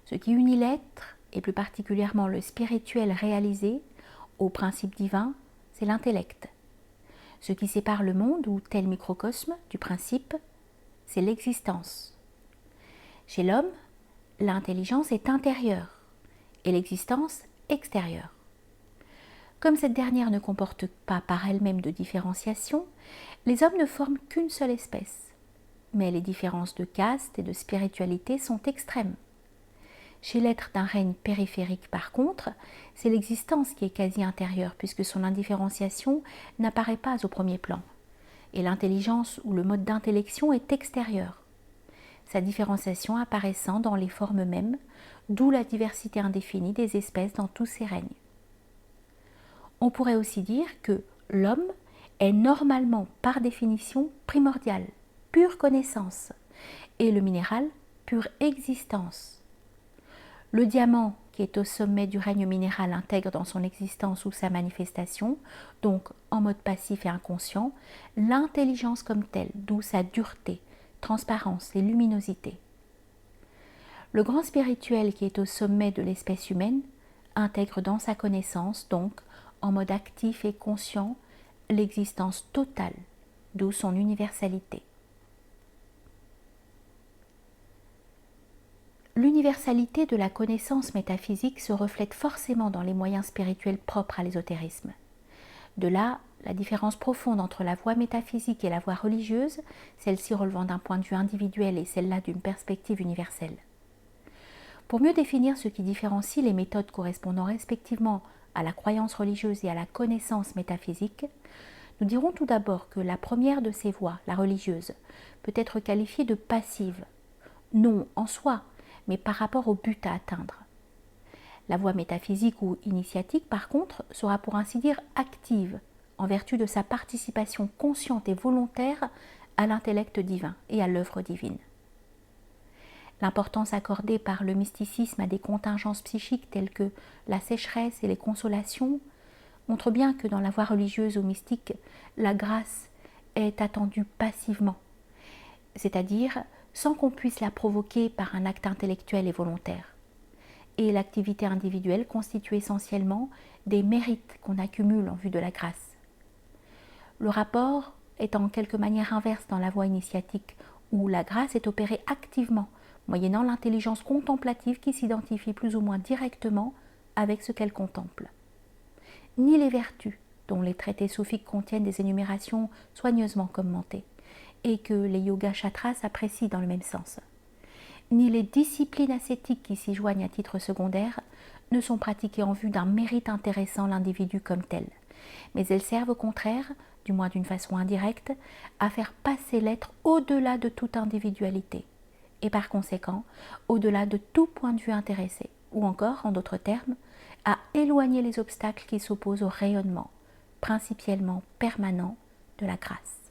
Ce qui unit l'être, et plus particulièrement le spirituel réalisé, au principe divin, c'est l'intellect. Ce qui sépare le monde, ou tel microcosme, du principe, c'est l'existence. Chez l'homme, l'intelligence est intérieure et l'existence extérieure. Comme cette dernière ne comporte pas par elle-même de différenciation, les hommes ne forment qu'une seule espèce. Mais les différences de caste et de spiritualité sont extrêmes. Chez l'être d'un règne périphérique, par contre, c'est l'existence qui est quasi intérieure, puisque son indifférenciation n'apparaît pas au premier plan, et l'intelligence ou le mode d'intellection est extérieur, sa différenciation apparaissant dans les formes mêmes, d'où la diversité indéfinie des espèces dans tous ces règnes. On pourrait aussi dire que l'homme est normalement, par définition, primordial, pure connaissance, et le minéral, pure existence. Le diamant, qui est au sommet du règne minéral, intègre dans son existence ou sa manifestation, donc en mode passif et inconscient, l'intelligence comme telle, d'où sa dureté, transparence et luminosité. Le grand spirituel, qui est au sommet de l'espèce humaine, intègre dans sa connaissance, donc en mode actif et conscient, l'existence totale, d'où son universalité. l'universalité de la connaissance métaphysique se reflète forcément dans les moyens spirituels propres à l'ésotérisme. De là, la différence profonde entre la voie métaphysique et la voie religieuse, celle-ci relevant d'un point de vue individuel et celle-là d'une perspective universelle. Pour mieux définir ce qui différencie les méthodes correspondant respectivement à la croyance religieuse et à la connaissance métaphysique, nous dirons tout d'abord que la première de ces voies, la religieuse, peut être qualifiée de passive, non en soi, mais par rapport au but à atteindre. La voie métaphysique ou initiatique, par contre, sera pour ainsi dire active, en vertu de sa participation consciente et volontaire à l'intellect divin et à l'œuvre divine. L'importance accordée par le mysticisme à des contingences psychiques telles que la sécheresse et les consolations montre bien que dans la voie religieuse ou mystique, la grâce est attendue passivement, c'est-à-dire sans qu'on puisse la provoquer par un acte intellectuel et volontaire. Et l'activité individuelle constitue essentiellement des mérites qu'on accumule en vue de la grâce. Le rapport est en quelque manière inverse dans la voie initiatique, où la grâce est opérée activement, moyennant l'intelligence contemplative qui s'identifie plus ou moins directement avec ce qu'elle contemple. Ni les vertus, dont les traités soufis contiennent des énumérations soigneusement commentées, et que les yoga-chatras apprécient dans le même sens, ni les disciplines ascétiques qui s'y joignent à titre secondaire ne sont pratiquées en vue d'un mérite intéressant l'individu comme tel, mais elles servent au contraire, du moins d'une façon indirecte, à faire passer l'être au-delà de toute individualité, et par conséquent au-delà de tout point de vue intéressé, ou encore, en d'autres termes, à éloigner les obstacles qui s'opposent au rayonnement, principiellement permanent, de la grâce.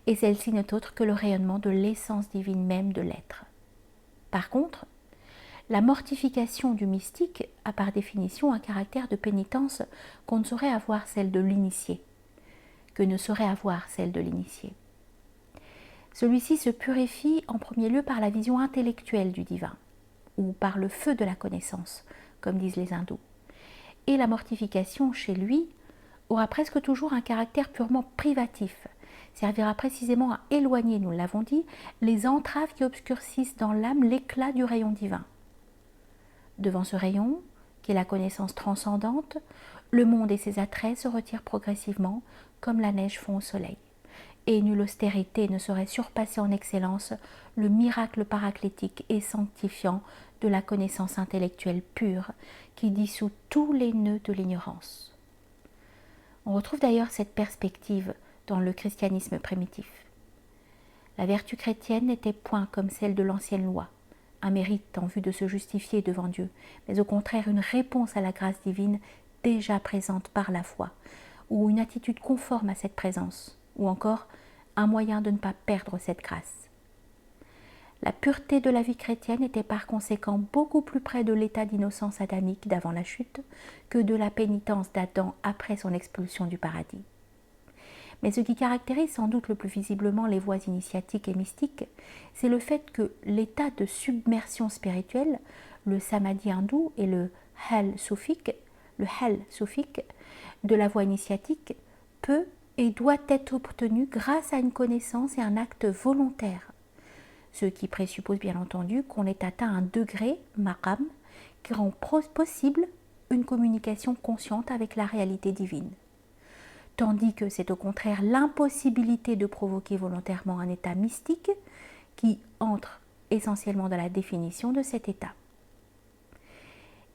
Et celle-ci n'est autre que le rayonnement de l'essence divine même de l'être. Par contre, la mortification du mystique a par définition un caractère de pénitence qu'on ne saurait avoir celle de l'initié, que ne saurait avoir celle de l'initié. Celui-ci se purifie en premier lieu par la vision intellectuelle du divin, ou par le feu de la connaissance, comme disent les hindous. Et la mortification, chez lui, aura presque toujours un caractère purement privatif, servira précisément à éloigner, nous l'avons dit, les entraves qui obscurcissent dans l'âme l'éclat du rayon divin. Devant ce rayon, qui est la connaissance transcendante, le monde et ses attraits se retirent progressivement, comme la neige fond au soleil. Et nulle austérité ne saurait surpasser en excellence le miracle paraclétique et sanctifiant de la connaissance intellectuelle pure, qui dissout tous les nœuds de l'ignorance. On retrouve d'ailleurs cette perspective dans le christianisme primitif. La vertu chrétienne n'était point comme celle de l'ancienne loi, un mérite en vue de se justifier devant Dieu, mais au contraire une réponse à la grâce divine déjà présente par la foi, ou une attitude conforme à cette présence, ou encore un moyen de ne pas perdre cette grâce. La pureté de la vie chrétienne était par conséquent beaucoup plus près de l'état d'innocence adamique d'avant la chute que de la pénitence d'Adam après son expulsion du paradis. Mais ce qui caractérise sans doute le plus visiblement les voies initiatiques et mystiques, c'est le fait que l'état de submersion spirituelle, le samadhi hindou et le hal soufique de la voie initiatique, peut et doit être obtenu grâce à une connaissance et un acte volontaire, ce qui présuppose bien entendu qu'on ait atteint un degré, maqam, qui rend possible une communication consciente avec la réalité divine. Tandis que c'est au contraire l'impossibilité de provoquer volontairement un état mystique qui entre essentiellement dans la définition de cet état.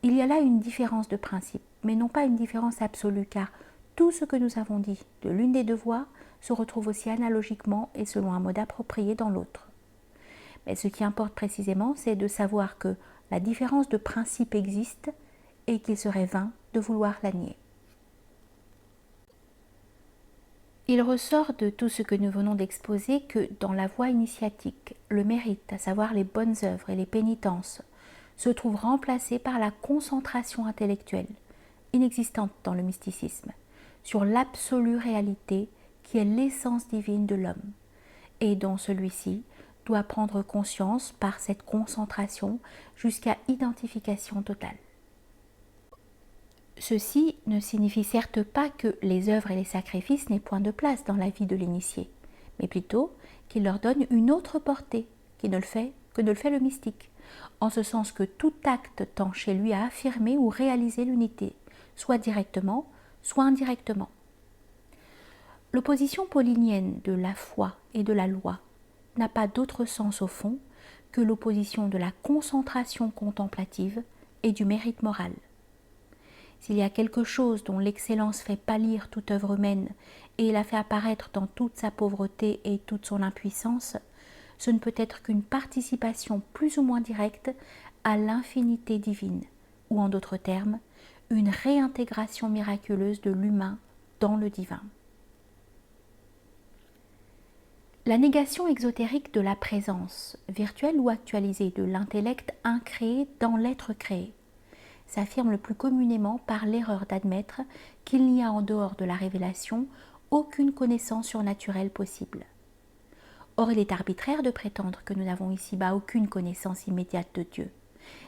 Il y a là une différence de principe, mais non pas une différence absolue, car tout ce que nous avons dit de l'une des deux voies se retrouve aussi analogiquement et selon un mode approprié dans l'autre. Mais ce qui importe précisément, c'est de savoir que la différence de principe existe et qu'il serait vain de vouloir la nier. Il ressort de tout ce que nous venons d'exposer que dans la voie initiatique, le mérite, à savoir les bonnes œuvres et les pénitences, se trouve remplacé par la concentration intellectuelle, inexistante dans le mysticisme, sur l'absolue réalité qui est l'essence divine de l'homme, et dont celui-ci doit prendre conscience par cette concentration jusqu'à identification totale. Ceci ne signifie certes pas que les œuvres et les sacrifices n'aient point de place dans la vie de l'initié, mais plutôt qu'il leur donne une autre portée que ne le fait le mystique, en ce sens que tout acte tend chez lui à affirmer ou réaliser l'unité, soit directement, soit indirectement. L'opposition paulinienne de la foi et de la loi n'a pas d'autre sens au fond que l'opposition de la concentration contemplative et du mérite moral. S'il y a quelque chose dont l'excellence fait pâlir toute œuvre humaine et la fait apparaître dans toute sa pauvreté et toute son impuissance, ce ne peut être qu'une participation plus ou moins directe à l'infinité divine, ou en d'autres termes, une réintégration miraculeuse de l'humain dans le divin. La négation exotérique de la présence, virtuelle ou actualisée, de l'intellect incréé dans l'être créé, s'affirme le plus communément par l'erreur d'admettre qu'il n'y a en dehors de la révélation aucune connaissance surnaturelle possible. Or, il est arbitraire de prétendre que nous n'avons ici-bas aucune connaissance immédiate de Dieu,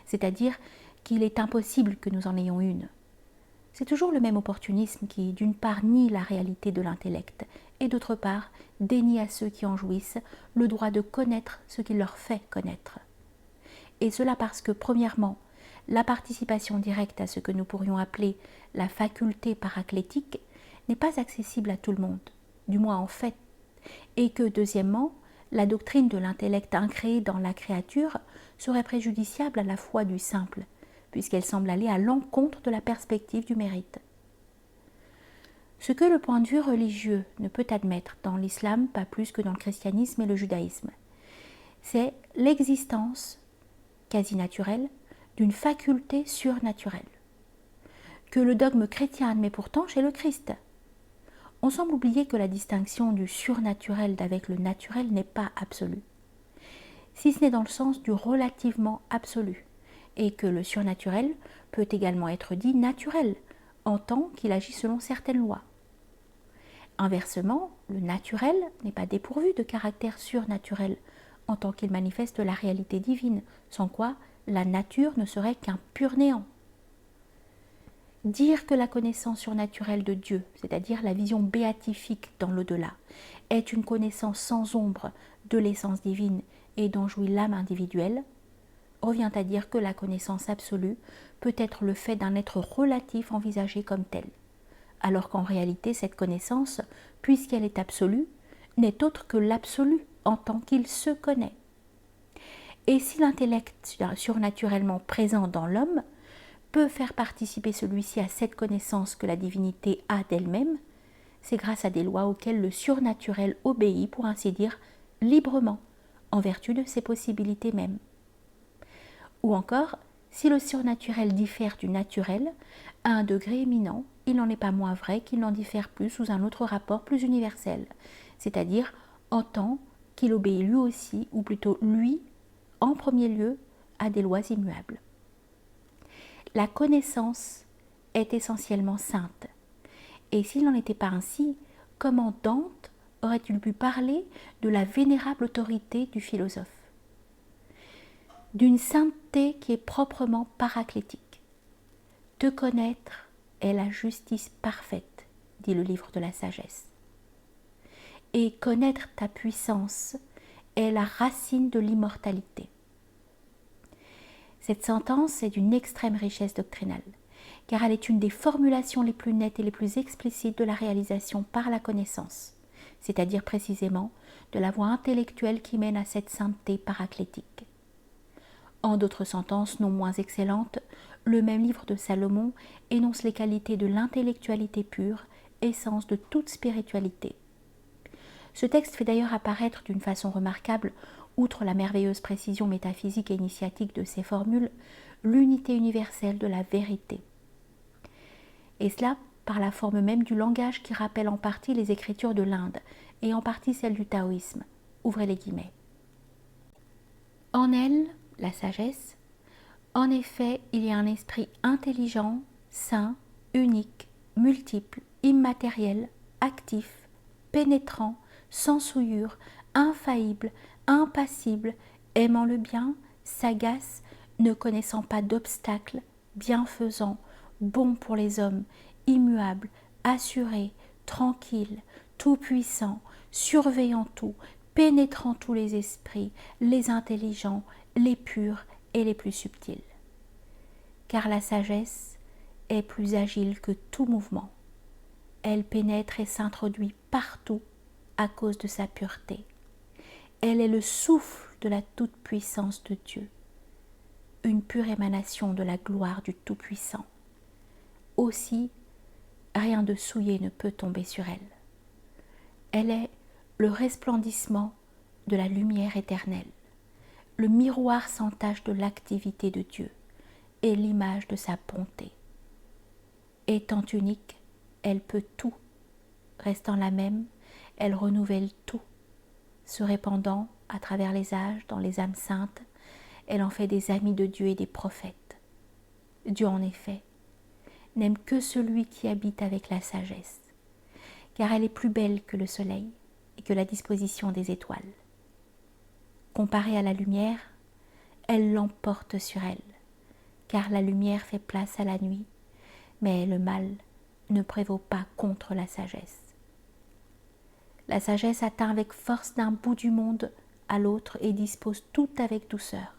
c'est-à-dire qu'il est impossible que nous en ayons une. C'est toujours le même opportunisme qui, d'une part, nie la réalité de l'intellect et, d'autre part, dénie à ceux qui en jouissent le droit de connaître ce qu'il leur fait connaître. Et cela parce que, premièrement, la participation directe à ce que nous pourrions appeler la faculté paraclétique n'est pas accessible à tout le monde, du moins en fait, et que, deuxièmement, la doctrine de l'intellect incréé dans la créature serait préjudiciable à la foi du simple, puisqu'elle semble aller à l'encontre de la perspective du mérite. Ce que le point de vue religieux ne peut admettre dans l'islam, pas plus que dans le christianisme et le judaïsme, c'est l'existence quasi naturelle d'une faculté surnaturelle, que le dogme chrétien admet pourtant chez le Christ. On semble oublier que la distinction du surnaturel d'avec le naturel n'est pas absolue, si ce n'est dans le sens du relativement absolu, et que le surnaturel peut également être dit naturel, en tant qu'il agit selon certaines lois. Inversement, le naturel n'est pas dépourvu de caractère surnaturel, en tant qu'il manifeste la réalité divine, sans quoi la nature ne serait qu'un pur néant. Dire que la connaissance surnaturelle de Dieu, c'est-à-dire la vision béatifique dans l'au-delà, est une connaissance sans ombre de l'essence divine et dont jouit l'âme individuelle, revient à dire que la connaissance absolue peut être le fait d'un être relatif envisagé comme tel, alors qu'en réalité cette connaissance, puisqu'elle est absolue, n'est autre que l'absolu en tant qu'il se connaît. Et si l'intellect surnaturellement présent dans l'homme peut faire participer celui-ci à cette connaissance que la divinité a d'elle-même, c'est grâce à des lois auxquelles le surnaturel obéit, pour ainsi dire, librement, en vertu de ses possibilités mêmes. Ou encore, si le surnaturel diffère du naturel, à un degré éminent, il n'en est pas moins vrai qu'il n'en diffère plus sous un autre rapport plus universel, c'est-à-dire en tant qu'il obéit lui aussi, ou plutôt lui, en premier lieu, à des lois immuables. La connaissance est essentiellement sainte, et s'il n'en était pas ainsi, comment Dante aurait-il pu parler de la vénérable autorité du philosophe ? D'une sainteté qui est proprement paraclétique. Te connaître est la justice parfaite, dit le livre de la sagesse. Et connaître ta puissance est la racine de l'immortalité. Cette sentence est d'une extrême richesse doctrinale, car elle est une des formulations les plus nettes et les plus explicites de la réalisation par la connaissance, c'est-à-dire précisément de la voie intellectuelle qui mène à cette sainteté paraclétique. En d'autres sentences non moins excellentes, le même livre de Salomon énonce les qualités de l'intellectualité pure, essence de toute spiritualité. Ce texte fait d'ailleurs apparaître d'une façon remarquable, outre la merveilleuse précision métaphysique et initiatique de ses formules, l'unité universelle de la vérité. Et cela par la forme même du langage qui rappelle en partie les écritures de l'Inde et en partie celles du taoïsme. Ouvrez les guillemets. En elle, la sagesse, en effet, il y a un esprit intelligent, saint, unique, multiple, immatériel, actif, pénétrant, sans souillure, infaillible, impassible, aimant le bien, sagace, ne connaissant pas d'obstacles, bienfaisant, bon pour les hommes, immuable, assuré, tranquille, tout-puissant, surveillant tout, pénétrant tous les esprits, les intelligents, les purs et les plus subtils. Car la sagesse est plus agile que tout mouvement. Elle pénètre et s'introduit partout à cause de sa pureté. Elle est le souffle de la toute-puissance de Dieu, une pure émanation de la gloire du Tout-Puissant. Aussi, rien de souillé ne peut tomber sur elle. Elle est le resplendissement de la lumière éternelle, le miroir sans tache de l'activité de Dieu et l'image de sa bonté. Étant unique, elle peut tout. Restant la même, elle renouvelle tout. Se répandant à travers les âges dans les âmes saintes, elle en fait des amis de Dieu et des prophètes. Dieu, en effet, n'aime que celui qui habite avec la sagesse, car elle est plus belle que le soleil et que la disposition des étoiles. Comparée à la lumière, elle l'emporte sur elle, car la lumière fait place à la nuit, mais le mal ne prévaut pas contre la sagesse. La sagesse atteint avec force d'un bout du monde à l'autre et dispose tout avec douceur.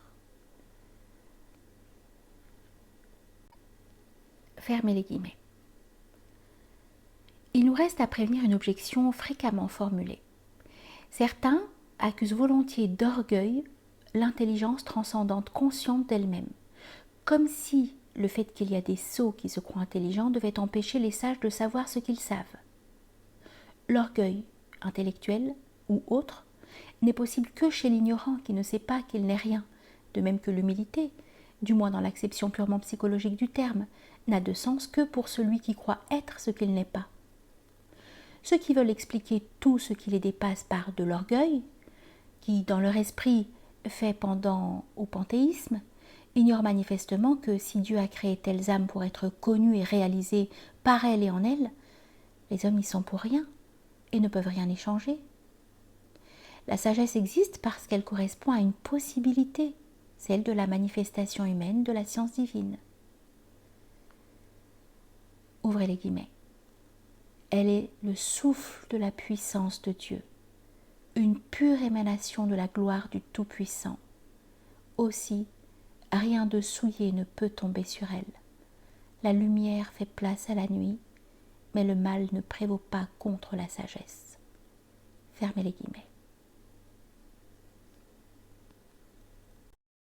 Fermez les guillemets. Il nous reste à prévenir une objection fréquemment formulée. Certains accusent volontiers d'orgueil l'intelligence transcendante consciente d'elle-même, comme si le fait qu'il y a des sots qui se croient intelligents devait empêcher les sages de savoir ce qu'ils savent. L'orgueil intellectuel ou autre n'est possible que chez l'ignorant qui ne sait pas qu'il n'est rien, de même que l'humilité, du moins dans l'acception purement psychologique du terme, n'a de sens que pour celui qui croit être ce qu'il n'est pas. Ceux qui veulent expliquer tout ce qui les dépasse par de l'orgueil, qui dans leur esprit fait pendant au panthéisme, ignorent manifestement que si Dieu a créé telles âmes pour être connues et réalisées par elles et en elles, les hommes n'y sont pour rien et ne peuvent rien y changer. La sagesse existe parce qu'elle correspond à une possibilité, celle de la manifestation humaine de la science divine. Ouvrez les guillemets. Elle est le souffle de la puissance de Dieu, une pure émanation de la gloire du Tout-Puissant. Aussi, rien de souillé ne peut tomber sur elle. La lumière fait place à la nuit, mais le mal ne prévaut pas contre la sagesse. Fermez les guillemets.